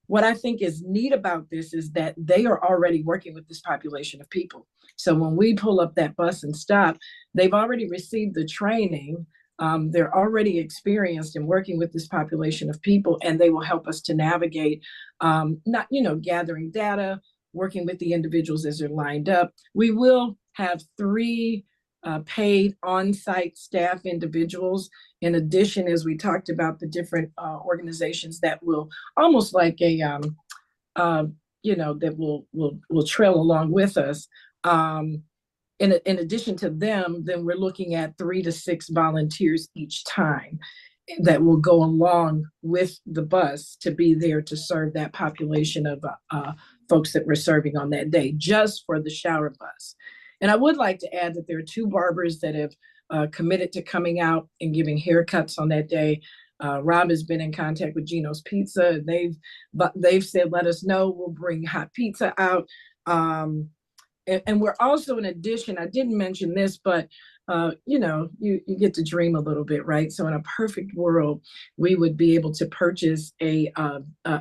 [SPEAKER 18] What I think is neat about this is that they are already working with this population of people. So when we pull up that bus and stop, they've already received the training. They're already experienced in working with this population of people, and they will help us to navigate, gathering data, working with the individuals as they're lined up. We will have 3 paid on-site staff individuals. In addition, as we talked about the different organizations that will almost like that will trail along with us. In addition to them, then we're looking at 3 to 6 volunteers each time that will go along with the bus to be there to serve that population of folks that we're serving on that day, just for the shower bus. And I would like to add that there are 2 barbers that have committed to coming out and giving haircuts on that day. Rob has been in contact with Gino's Pizza. They've said, let us know, we'll bring hot pizza out. And we're also, in addition, I didn't mention this, but you get to dream a little bit, right? So in a perfect world, we would be able to purchase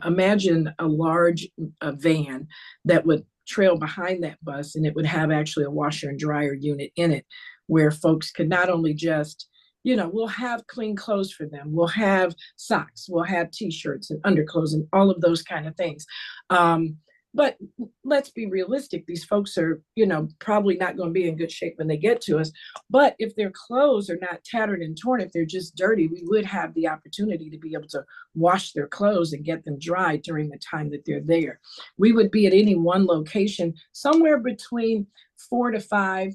[SPEAKER 18] imagine a large van that would trail behind that bus, and it would have actually a washer and dryer unit in it, where folks could not only just, we'll have clean clothes for them, we'll have socks, we'll have t-shirts and underclothes and all of those kind of things. But let's be realistic. These folks are, probably not going to be in good shape when they get to us. But if their clothes are not tattered and torn, if they're just dirty, we would have the opportunity to be able to wash their clothes and get them dry during the time that they're there. We would be at any one location somewhere between 4 to 5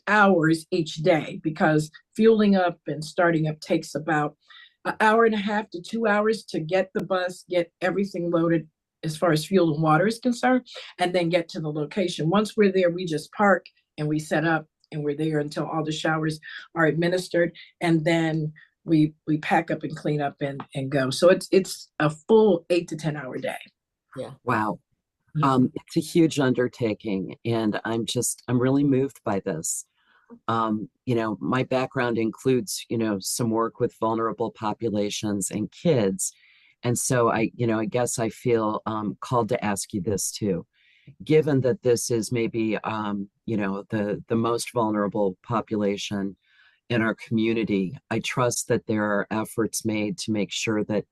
[SPEAKER 18] hours each day, because fueling up and starting up takes about an hour and a half to 2 hours to get the bus, get everything loaded as far as fuel and water is concerned, and then get to the location. Once we're there, we just park and we set up, and we're there until all the showers are administered, and then we pack up and clean up and go. So it's a full 8 to 10 hour day.
[SPEAKER 9] Yeah. Wow. It's a huge undertaking, and I'm really moved by this. My background includes, some work with vulnerable populations and kids. And so I guess I feel called to ask you this too. Given that this is maybe, the most vulnerable population in our community. I trust that there are efforts made to make sure that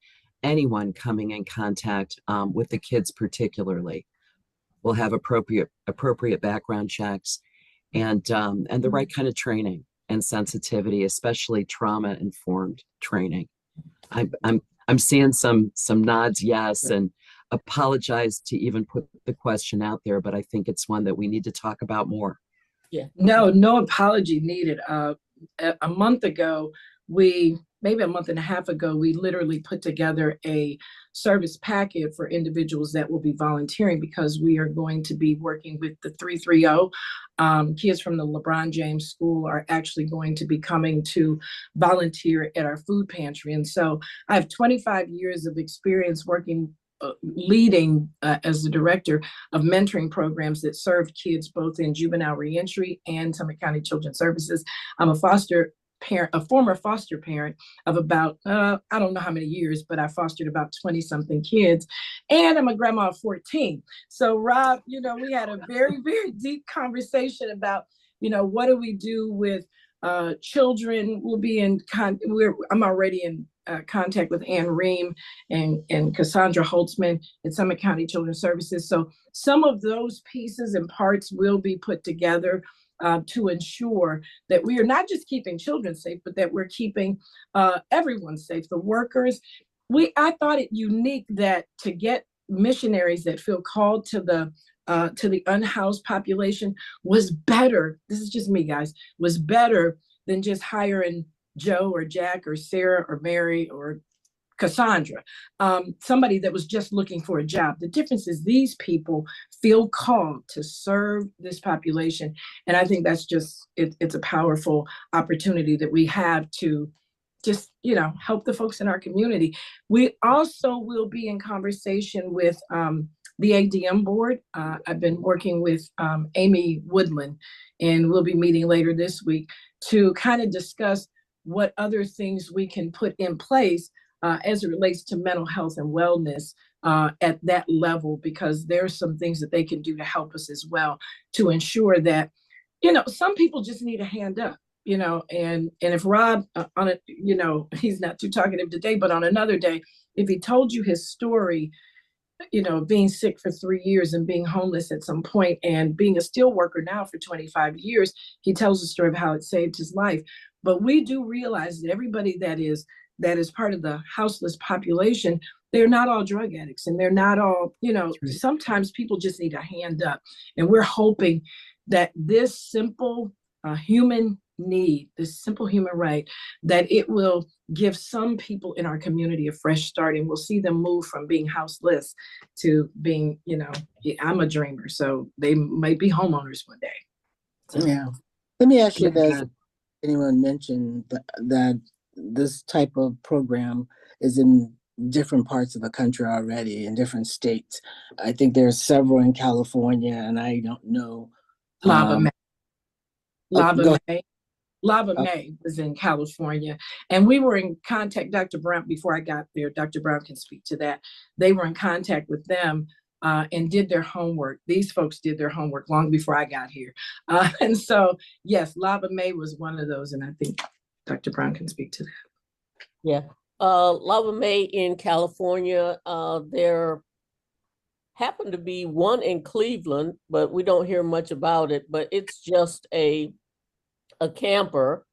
[SPEAKER 9] anyone coming in contact with the kids particularly will have appropriate background checks and the right kind of training and sensitivity, especially trauma informed training. I'm seeing some nods, yes, and apologize to even put the question out there, but I think it's one that we need to talk about more.
[SPEAKER 19] Yeah.
[SPEAKER 18] No, no apology needed. A month ago, maybe a month and a half ago, we literally put together a service packet for individuals that will be volunteering, because we are going to be working with the 330. Kids from the LeBron James School are actually going to be coming to volunteer at our food pantry. And so I have 25 years of experience working leading as the director of mentoring programs that serve kids both in juvenile reentry and Summit County Children's Services. I'm a former foster parent of about, I don't know how many years, but I fostered about 20 something kids. And I'm a grandma of 14. So Rob, we had a very, very deep conversation about, what do we do with children. We'll be I'm already in contact with Ann Ream and Cassandra Holtzman at Summit County Children's Services. So some of those pieces and parts will be put together to ensure that we are not just keeping children safe, but that we're keeping everyone safe, the workers. I thought it unique that to get missionaries that feel called to the unhoused population was better. This is just me, guys, was better than just hiring Joe or Jack or Sarah or Mary or Cassandra, somebody that was just looking for a job. The difference is these people feel called to serve this population. And I think that's it's a powerful opportunity that we have to just, help the folks in our community. We also will be in conversation with the ADM board. I've been working with Amy Woodland, and we'll be meeting later this week to kind of discuss what other things we can put in place as it relates to mental health and wellness at that level, because there's some things that they can do to help us as well to ensure that, some people just need a hand up, and if Rob on it, he's not too talkative today, but on another day, if he told you his story, being sick for 3 years and being homeless at some point and being a steel worker now for 25 years, he tells the story of how it saved his life. But we do realize that everybody that is part of the houseless population, they're not all drug addicts, and they're not all, sometimes people just need a hand up. And we're hoping that this simple human need, this simple human right, that it will give some people in our community a fresh start, and we'll see them move from being houseless to being, I'm a dreamer, so they might be homeowners one day.
[SPEAKER 1] So. Yeah. Let me ask you this. Anyone mentioned that this type of program is in different parts of the country already, in different states? I think there's several in California, and I don't know.
[SPEAKER 18] Lava May was in California, and we were in contact, Dr. Brown, before I got there, Dr. Brown can speak to that. They were in contact with them and did their homework. These folks did their homework long before I got here. And so, yes, Lava May was one of those, and I think Dr. Brown can speak to that.
[SPEAKER 19] Yeah. Lava May in California, there happened to be one in Cleveland, but we don't hear much about it, but it's just a camper.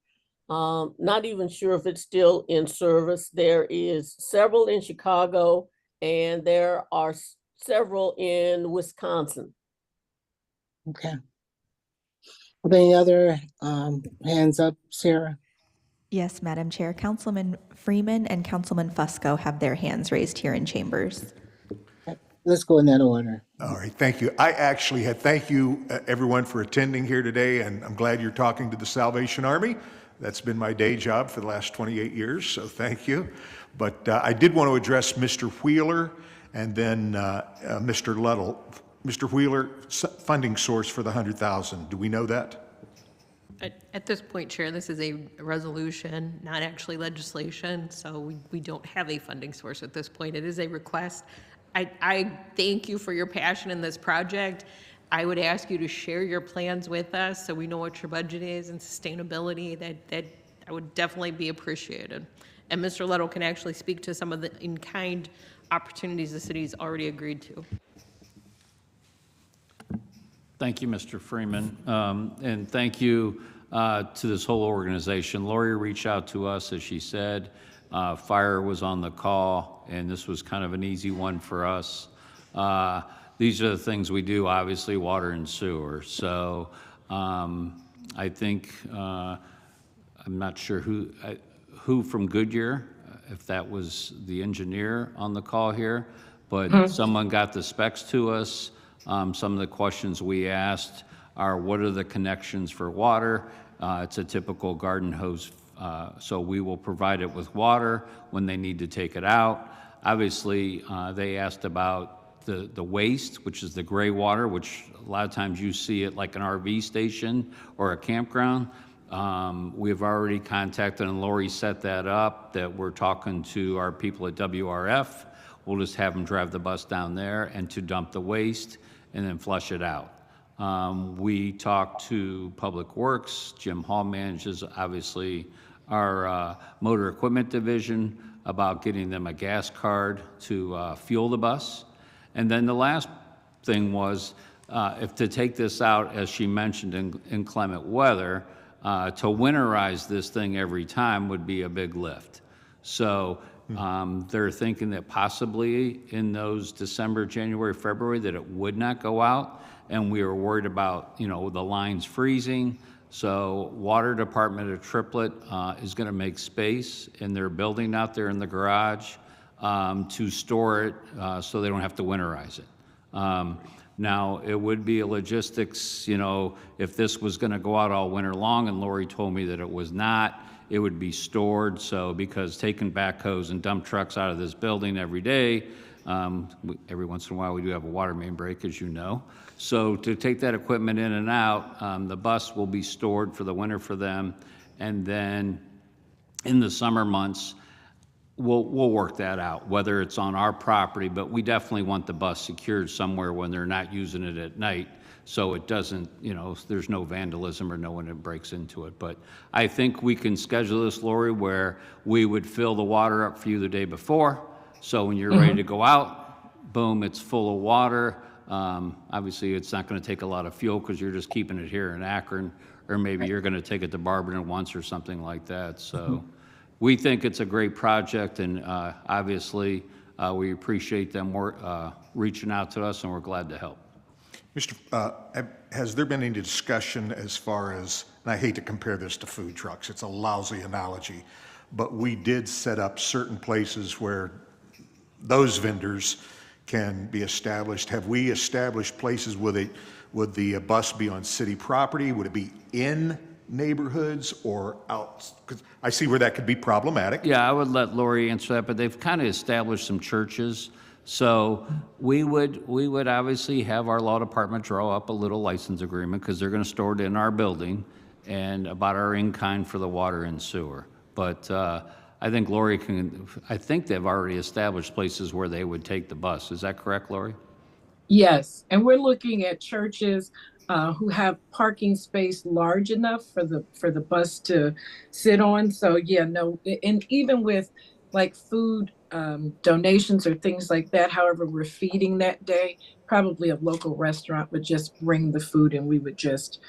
[SPEAKER 19] Not even sure if it's still in service. There is several in Chicago, and there are several in Wisconsin.
[SPEAKER 1] Okay. Are there any other hands up, Sarah?
[SPEAKER 2] Yes, Madam Chair. Councilman Freeman and Councilman Fusco have their hands raised here in chambers.
[SPEAKER 1] Let's go in that order.
[SPEAKER 3] All right, thank you. Thank you everyone for attending here today, and I'm glad you're talking to the Salvation Army. That's been my day job for the last 28 years, so thank you. But I did want to address Mr. Wheeler and then Mr. Luddle. Mr. Wheeler, funding source for the $100,000, do we know that?
[SPEAKER 5] At this point, Chair, this is a resolution, not actually legislation, so we don't have a funding source at this point. It is a request. I thank you for your passion in this project. I would ask you to share your plans with us so we know what your budget is and sustainability. That That would definitely be appreciated. And Mr. Letto can actually speak to some of the in-kind opportunities the city's already agreed to.
[SPEAKER 10] Thank you, Mr. Freeman. And thank you to this whole organization. Lori reached out to us, as she said. Fire was on the call, and this was kind of an easy one for us. These are the things we do, obviously, water and sewer. So I think, I'm not sure who from Goodyear, if that was the engineer on the call here, but someone got the specs to us. Some of the questions we asked are, what are the connections for water? It's a typical garden hose, so we will provide it with water when they need to take it out. Obviously, they asked about the waste, which is the gray water, which a lot of times you see it like an RV station or a campground. We've already contacted, and Lori set that up, that we're talking to our people at WRF. We'll just have them drive the bus down there and to dump the waste and then flush it out. We talked to Public Works. Jim Hall manages, obviously, our motor equipment division about getting them a gas card to fuel the bus. And then the last thing was, if to take this out, as she mentioned, in inclement weather, to winterize this thing every time would be a big lift. So they're thinking that possibly in those December, January, February, that it would not go out. And we were worried about, the lines freezing. So Water Department of Triplet is going to make space in their building out there in the garage to store it so they don't have to winterize it. Now, it would be a logistics, if this was going to go out all winter long, and Lori told me that it was not, it would be stored. So because taking backhoes and dump trucks out of this building every day, every once in a while we do have a water main break, as you know. So to take that equipment in and out, the bus will be stored for the winter for them. And then in the summer months, we'll work that out, whether it's on our property, but we definitely want the bus secured somewhere when they're not using it at night, so it doesn't, there's no vandalism or no one that breaks into it. But I think we can schedule this, Lori, where we would fill the water up for you the day before, so when you're ready to go out, boom, it's full of water. Obviously, it's not going to take a lot of fuel because you're just keeping it here in Akron, or maybe you're going to take it to Barberton once or something like that. So we think it's a great project, and obviously, we appreciate them reaching out to us, and we're glad to help.
[SPEAKER 3] Has there been any discussion as far as, and I hate to compare this to food trucks, it's a lousy analogy, but we did set up certain places where those vendors can be established. Have we established places would the bus be on city property? Would it be in neighborhoods or out? Because I see where that could be problematic.
[SPEAKER 10] Yeah, I would let Lori answer that, but they've kind of established some churches. So we would obviously have our law department draw up a little license agreement, because they're going to store it in our building, and about our in-kind for the water and sewer. But I think Lori I think they've already established places where they would take the bus. Is that correct, Lori?
[SPEAKER 18] Yes, and we're looking at churches who have parking space large enough for the bus to sit on. So yeah, no, and even with like food donations or things like that, however we're feeding that day, probably a local restaurant would just bring the food and we would just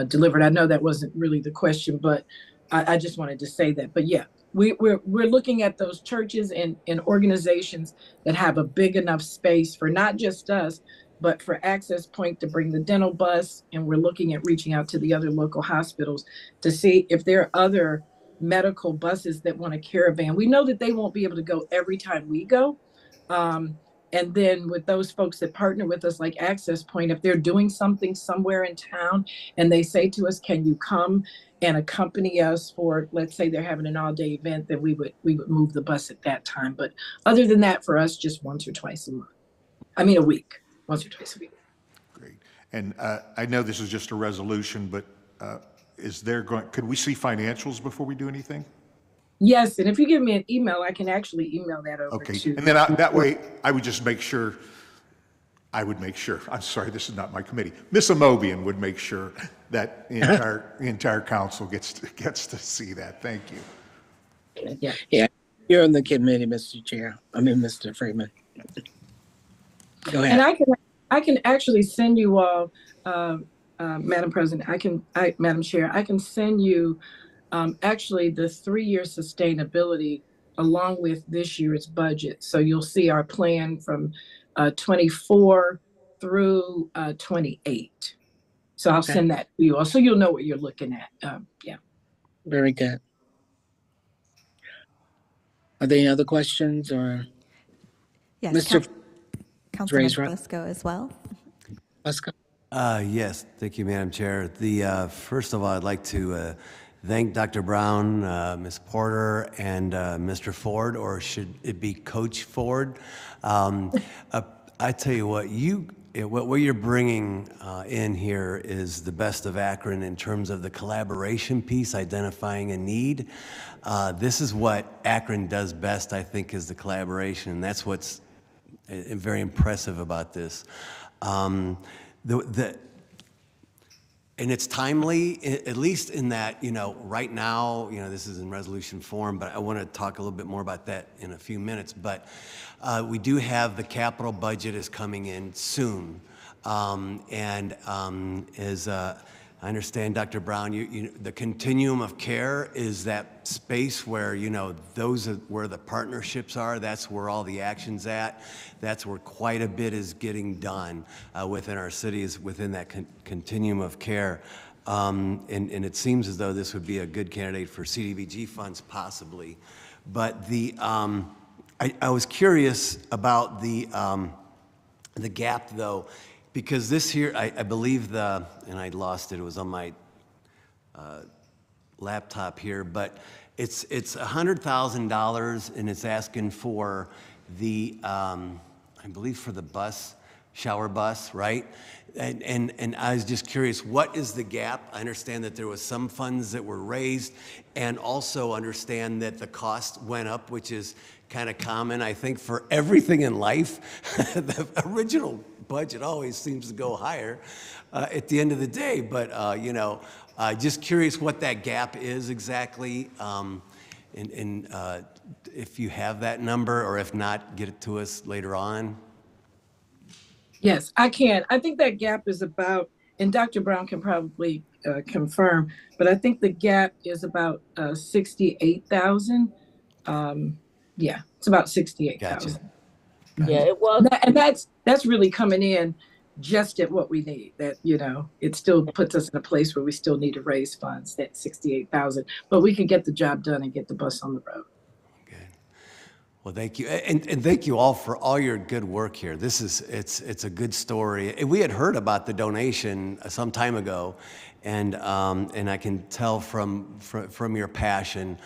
[SPEAKER 18] deliver it. I know that wasn't really the question, but I just wanted to say that. But yeah, we're looking at those churches and organizations that have a big enough space for not just us, but for Access Point to bring the dental bus. And we're looking at reaching out to the other local hospitals to see if there are other medical buses that want a caravan. We know that they won't be able to go every time we go. And then with those folks that partner with us, like Access Point, if they're doing something somewhere in town and they say to us, can you come and accompany us for, let's say they're having an all-day event, then we would move the bus at that time. But other than that, for us, just once or twice a month. I mean, a week, once or twice a week.
[SPEAKER 3] Great. And I know this is just a resolution, but could we see financials before we do anything?
[SPEAKER 18] Yes, and if you give me an email, I can actually email that over
[SPEAKER 3] Okay,
[SPEAKER 18] to.
[SPEAKER 3] and then that way I would just make sure I would make sure, I'm sorry, this is not my committee, Miss Amobian would make sure that the entire council gets to see that. Thank you.
[SPEAKER 1] Yeah, you're on the committee, Mr. Chair. I mean, Mr. Freeman. Go ahead.
[SPEAKER 18] And I can actually send you all, Madam President, Madam Chair, I can send you actually the 3-year sustainability along with this year's budget. So you'll see our plan from 24 through 28. So I'll send that to you all, so you'll know what you're looking at. Yeah.
[SPEAKER 1] Very good. Are there any other questions or?
[SPEAKER 2] Yes,
[SPEAKER 1] Mr.
[SPEAKER 2] Councilman Fusco as well.
[SPEAKER 1] Fusco.
[SPEAKER 4] Yes, thank you, Madam Chair. First of all, I'd like to thank Dr. Brown, Ms. Porter, and Mr. Ford, or should it be Coach Ford? I tell you what, what you're bringing in here is the best of Akron in terms of the collaboration piece, identifying a need. This is what Akron does best, I think, is the collaboration, and that's what's very impressive about this. And it's timely, at least in that, right now, this is in resolution form, but I want to talk a little bit more about that in a few minutes. But we do have the capital budget is coming in soon. As I understand, Dr. Brown, the continuum of care is that space where, those are where the partnerships are. That's where all the action's at. That's where quite a bit is getting done within our cities, within that continuum of care. And it seems as though this would be a good candidate for CDBG funds, possibly. But I was curious about the gap, though, because this here, I believe and I lost it, it was on my laptop here, but it's $100,000 and it's asking for I believe for the bus, shower bus, right? And I was just curious, what is the gap? I understand that there was some funds that were raised, and also understand that the cost went up, which is kind of common, I think, for everything in life. The original budget always seems to go higher at the end of the day, but just curious what that gap is exactly, and if you have that number, or if not, get it to us later on.
[SPEAKER 18] Yes, I can. I think that gap is about, and Dr. Brown can probably confirm, but I think the gap is about 68,000. Yeah, it's about 68,000.
[SPEAKER 19] Yeah, it was.
[SPEAKER 18] And that's really coming in just at what we need. That, it still puts us in a place where we still need to raise funds, that 68,000, but we can get the job done and get the bus on the road.
[SPEAKER 4] Well, thank you, and thank you all for all your good work here. It's a good story. We had heard about the donation some time ago, and I can tell from your passion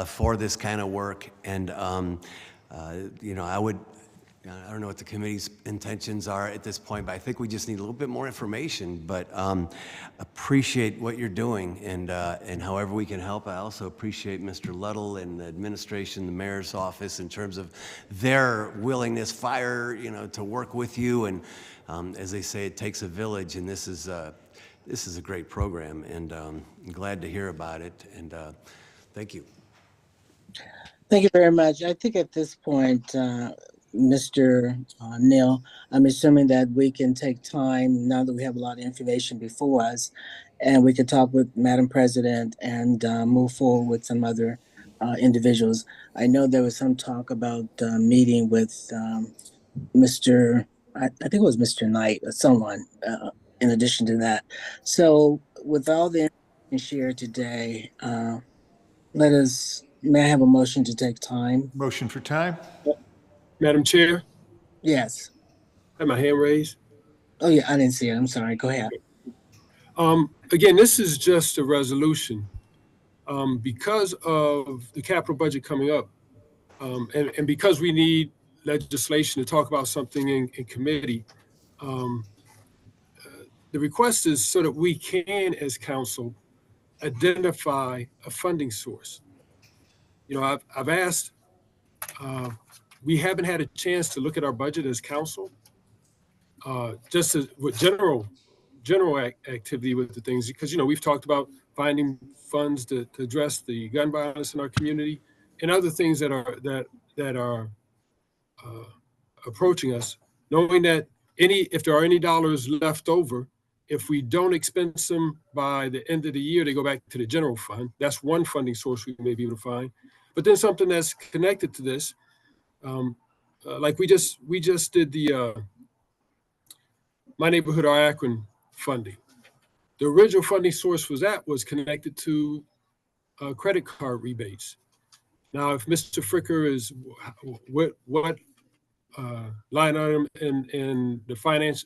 [SPEAKER 4] for this kind of work. And I don't know what the committee's intentions are at this point, but I think we just need a little bit more information. But appreciate what you're doing, and however we can help. I also appreciate Mr. Luddle and the administration, the mayor's office, in terms of their willingness, to work with you. And as they say, it takes a village, and this is a great program, and I'm glad to hear about it. And thank you.
[SPEAKER 1] Thank you very much. I think at this point, Mr. Neal, I'm assuming that we can take time, now that we have a lot of information before us, and we can talk with Madam President and move forward with some other individuals. I know there was some talk about meeting with Mr. I think it was Mr. Knight or someone in addition to that. So with all the information shared today, may I have a motion to take time?
[SPEAKER 3] Motion for time?
[SPEAKER 20] Madam Chair,
[SPEAKER 1] Yes.
[SPEAKER 20] I have my hand raised.
[SPEAKER 1] Oh, yeah, I didn't see it. I'm sorry. Go ahead.
[SPEAKER 20] Again, this is just a resolution. Because of the capital budget coming up, and because we need legislation to talk about something in committee, the request is so that we can, as council, identify a funding source. I've asked, we haven't had a chance to look at our budget as council. just as with general activity with the things, because, we've talked about finding funds to address the gun violence in our community and other things that are approaching us, knowing that if there are any dollars left over, if we don't expense them by the end of the year, they go back to the general fund. That's one funding source we may be able to find. But then something that's connected to this, like we just did the My Neighborhood Our Akron funding. The original funding source was connected to credit card rebates. Now, if Mr. Fricker is what line item in the finance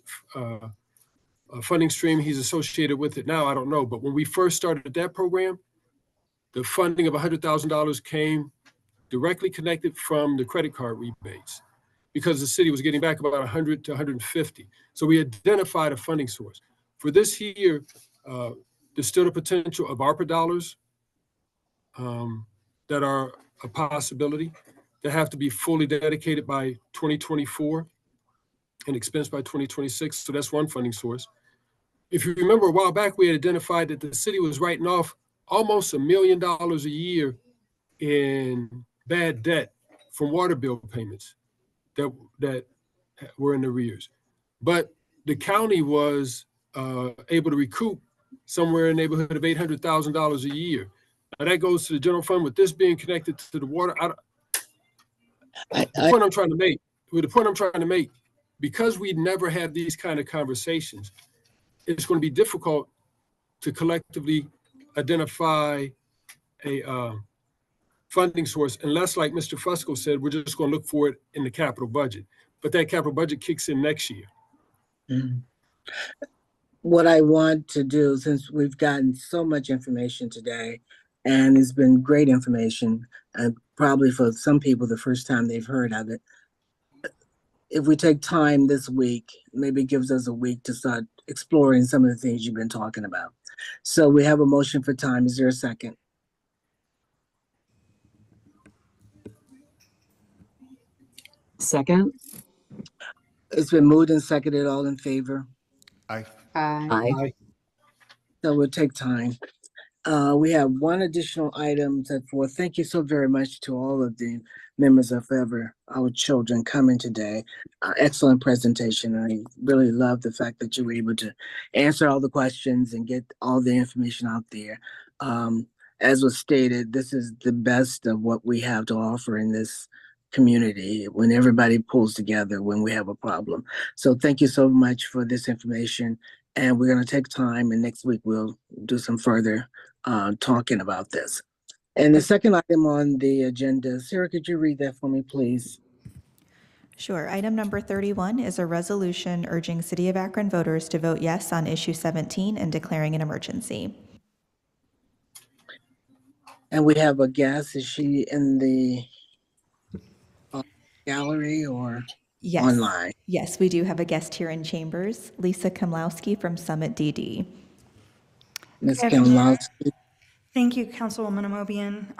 [SPEAKER 20] funding stream he's associated with it now, I don't know. But when we first started that program, the funding of $100,000 came directly connected from the credit card rebates because the city was getting back about 100 to 150. So we identified a funding source. For this year, there's still the potential of ARPA dollars that are a possibility that have to be fully dedicated by 2024 and expensed by 2026. So that's one funding source. If you remember a while back, we had identified that the city was writing off almost $1 million a year in bad debt from water bill payments that were in arrears. But the county was able to recoup somewhere in the neighborhood of $800,000 a year. Now that goes to the general fund. With this being connected to the water, the point I'm trying to make, because we never have these kind of conversations, it's going to be difficult to collectively identify a funding source, unless, like Mr. Fusco said, we're just going to look for it in the capital budget. But that capital budget kicks in next year.
[SPEAKER 1] Mm-hmm. What I want to do, since we've gotten so much information today, and it's been great information, and probably for some people the first time they've heard of it, if we take time this week, maybe it gives us a week to start exploring some of the things you've been talking about. So we have a motion for time. Is there a second?
[SPEAKER 9] Second.
[SPEAKER 1] It's been moved and seconded. All in favor?
[SPEAKER 3] Aye.
[SPEAKER 9] Aye.
[SPEAKER 1] So we'll take time. We have one additional item set forth. Thank you so very much to all of the members of Our Children coming today. Excellent presentation. I really love the fact that you were able to answer all the questions and get all the information out there. As was stated, this is the best of what we have to offer in this community when everybody pulls together when we have a problem. So thank you so much for this information. And we're going to take time, and next week we'll do some further talking about this. And the second item on the agenda, Sarah, could you read that for me, please?
[SPEAKER 2] Sure. Item number 31 is a resolution urging City of Akron voters to vote yes on issue 17 and declaring an emergency.
[SPEAKER 1] And we have a guest. Is she in the gallery or online?
[SPEAKER 2] Yes, we do have a guest here in chambers, Lisa Komlowski from Summit DD.
[SPEAKER 1] Ms. Komlowski.
[SPEAKER 21] Thank you, Councilwoman Amobian.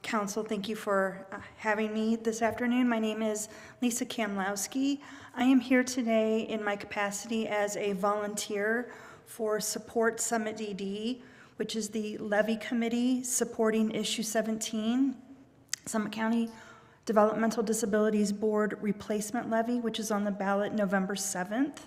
[SPEAKER 21] Council, thank you for having me this afternoon. My name is Lisa Komlowski. I am here today in my capacity as a volunteer for Support Summit DD, which is the levy committee supporting issue 17, Summit County Developmental Disabilities Board replacement levy, which is on the ballot November 7th.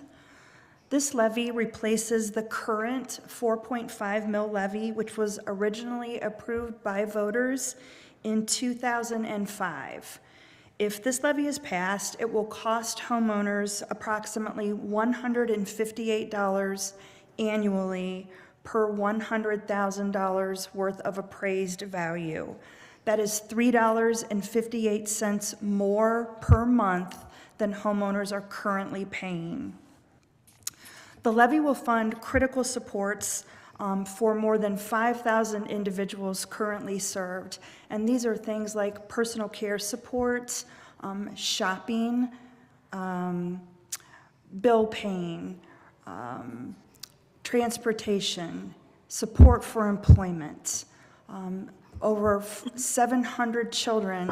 [SPEAKER 21] This levy replaces the current 4.5 mil levy, which was originally approved by voters in 2005. If this levy is passed, it will cost homeowners approximately $158 annually per $100,000 worth of appraised value. That is $3.58 more per month than homeowners are currently paying. The levy will fund critical supports for more than 5,000 individuals currently served. And these are things like personal care support, shopping, bill paying, transportation, support for employment. Over 700 children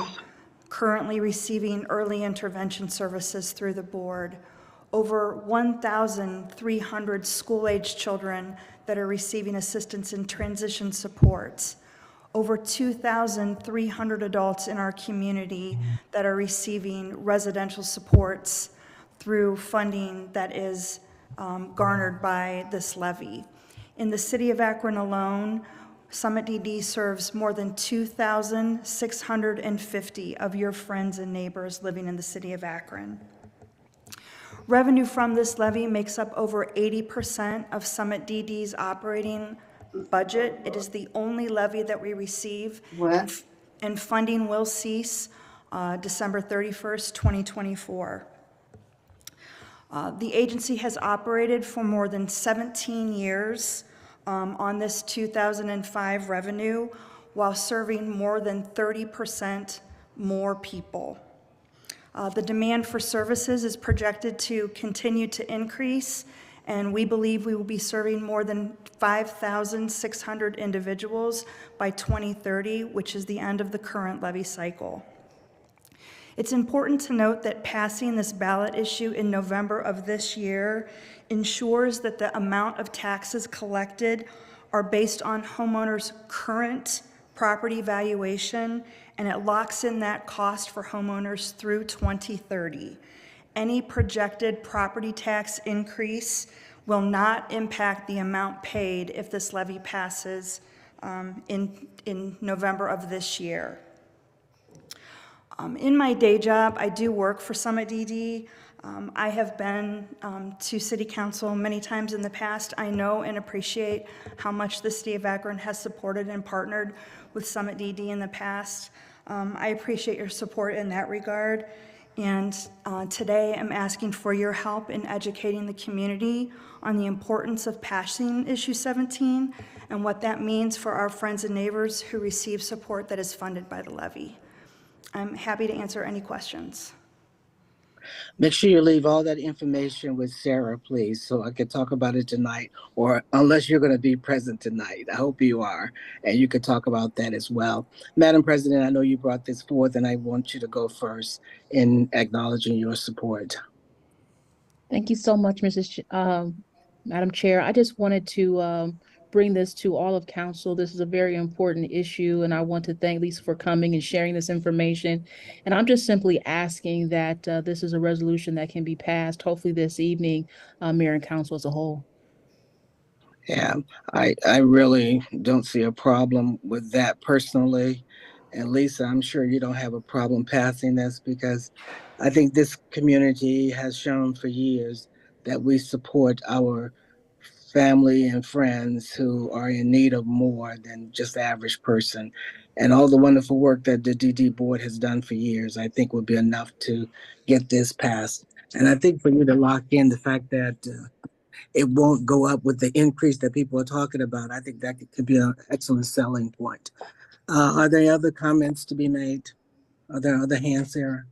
[SPEAKER 21] currently receiving early intervention services through the board. over 1,300 school-age children that are receiving assistance in transition supports, over 2,300 adults in our community that are receiving residential supports through funding that is garnered by this levy. In the city of Akron alone, Summit DD serves more than 2,650 of your friends and neighbors living in the city of Akron. Revenue from this levy makes up over 80% of Summit DD's operating budget. It is the only levy that we receive, and funding will cease December 31st, 2024. The agency has operated for more than 17 years on this 2005 revenue, while serving more than 30% more people. The demand for services is projected to continue to increase, and we believe we will be serving more than 5,600 individuals by 2030, which is the end of the current levy cycle. It's important to note that passing this ballot issue in November of this year ensures that the amount of taxes collected are based on homeowners' current property valuation, and it locks in that cost for homeowners through 2030. Any projected property tax increase will not impact the amount paid if this levy passes in November of this year. In my day job, I do work for Summit DD. I have been to City Council many times in the past. I know and appreciate how much the City of Akron has supported and partnered with Summit DD in the past. I appreciate your support in that regard. And today I'm asking for your help in educating the community on the importance of passing Issue 17 and what that means for our friends and neighbors who receive support that is funded by the levy. I'm happy to answer any questions.
[SPEAKER 1] Make sure you leave all that information with Sarah, please, so I can talk about it tonight, or unless you're going to be present tonight. I hope you are, and you can talk about that as well. Madam President, I know you brought this forth, and I want you to go first in acknowledging your support.
[SPEAKER 7] Thank you so much, Madam Chair. I just wanted to bring this to all of council. This is a very important issue, and I want to thank Lisa for coming and sharing this information. And I'm just simply asking that this is a resolution that can be passed, hopefully this evening, Mayor and Council as a whole.
[SPEAKER 1] Yeah, I really don't see a problem with that personally. And Lisa, I'm sure you don't have a problem passing this, because I think this community has shown for years that we support our family and friends who are in need of more than just the average person. And all the wonderful work that the DD board has done for years, I think, would be enough to get this passed. And I think for you to lock in the fact that it won't go up with the increase that people are talking about, I think that could be an excellent selling point. Are there other comments to be made? Are there other hands, Sarah?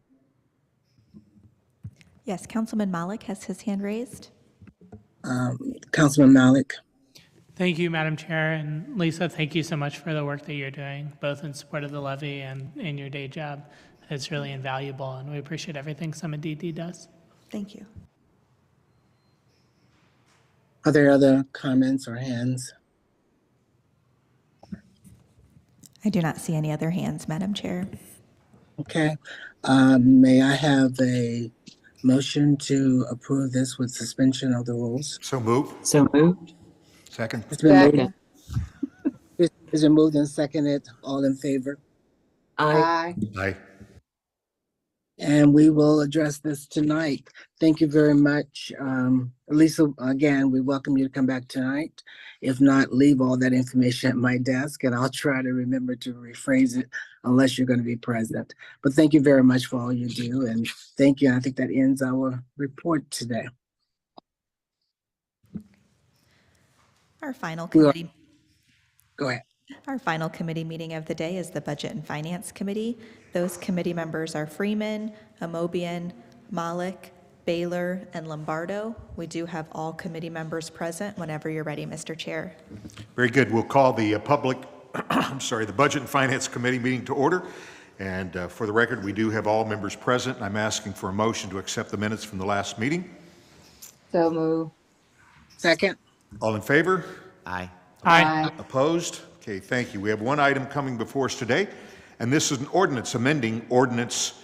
[SPEAKER 2] Yes, Councilman Malik has his hand raised.
[SPEAKER 1] Councilman Malik.
[SPEAKER 6] Thank you, Madam Chair. And Lisa, thank you so much for the work that you're doing, both in support of the levy and in your day job. It's really invaluable, and we appreciate everything Summit DD does.
[SPEAKER 21] Thank you.
[SPEAKER 1] Are there other comments or hands?
[SPEAKER 2] I do not see any other hands, Madam Chair.
[SPEAKER 1] Okay. May I have a motion to approve this with suspension of the rules?
[SPEAKER 3] So moved.
[SPEAKER 9] So moved.
[SPEAKER 3] Second.
[SPEAKER 1] It's been moved. Is it moved and seconded? All in favor?
[SPEAKER 9] Aye.
[SPEAKER 3] Aye.
[SPEAKER 1] And we will address this tonight. Thank you very much. Lisa, again, we welcome you to come back tonight. If not, leave all that information at my desk, and I'll try to remember to rephrase it unless you're going to be present. But thank you very much for all you do, and thank you. I think that ends our report today.
[SPEAKER 2] Our final committee.
[SPEAKER 1] Go ahead.
[SPEAKER 2] Our final committee meeting of the day is the Budget and Finance Committee. Those committee members are Freeman, Amobian, Malik, Baylor, and Lombardo. We do have all committee members present whenever you're ready, Mr. Chair.
[SPEAKER 3] Very good. We'll call the the Budget and Finance Committee meeting to order. And for the record, we do have all members present. I'm asking for a motion to accept the minutes from the last meeting.
[SPEAKER 8] So move.
[SPEAKER 1] Second.
[SPEAKER 3] All in favor?
[SPEAKER 13] Aye.
[SPEAKER 6] Aye.
[SPEAKER 3] Opposed? Okay, thank you. We have one item coming before us today, and this is an ordinance amending Ordinance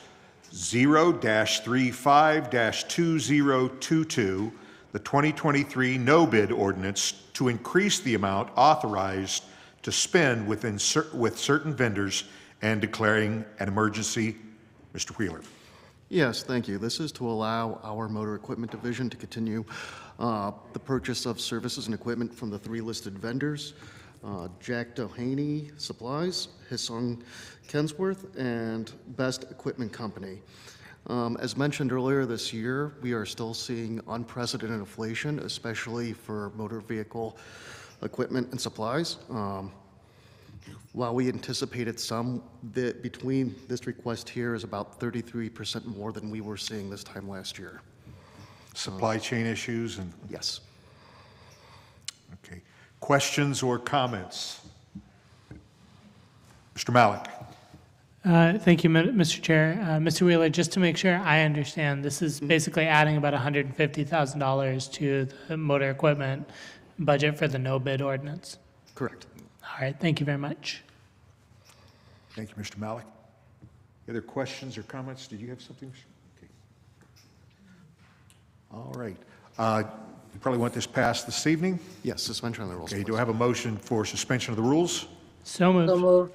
[SPEAKER 3] 0-35-2022, the 2023 no-bid ordinance, to increase the amount authorized to spend with certain vendors and declaring an emergency. Mr. Wheeler.
[SPEAKER 12] Yes, thank you. This is to allow our motor equipment division to continue the purchase of services and equipment from the 3 listed vendors, Jack Doheny Supplies, Hisong Kensworth, and Best Equipment Company. As mentioned earlier this year, we are still seeing unprecedented inflation, especially for motor vehicle equipment and supplies. While we anticipated some, between this request here is about 33% more than we were seeing this time last year.
[SPEAKER 3] Supply chain issues and.
[SPEAKER 12] Yes.
[SPEAKER 3] Okay. Questions or comments? Mr. Malik.
[SPEAKER 6] Thank you, Mr. Chair. Mr. Wheeler, just to make sure I understand, this is basically adding about $150,000 to the motor equipment budget for the no bid ordinance.
[SPEAKER 12] Correct.
[SPEAKER 6] All right, thank you very much.
[SPEAKER 3] Thank you, Mr. Malik. Other questions or comments? Did you have something? Okay. All right. You probably want this passed this evening?
[SPEAKER 12] Yes, suspension of the rules.
[SPEAKER 3] Okay, do I have a motion for suspension of the rules?
[SPEAKER 6] So moved.
[SPEAKER 1] So moved.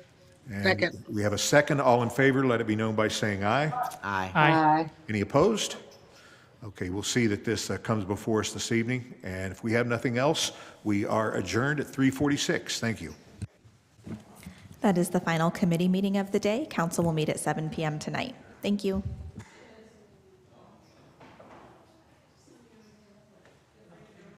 [SPEAKER 3] And
[SPEAKER 1] Second.
[SPEAKER 3] we have a second. All in favor, let it be known by saying aye.
[SPEAKER 13] Aye.
[SPEAKER 6] Aye.
[SPEAKER 3] Any opposed? Okay, we'll see that this comes before us this evening. And if we have nothing else, we are adjourned at 3:46. Thank you.
[SPEAKER 2] That is the final committee meeting of the day. Council will meet at 7 p.m. tonight. Thank you.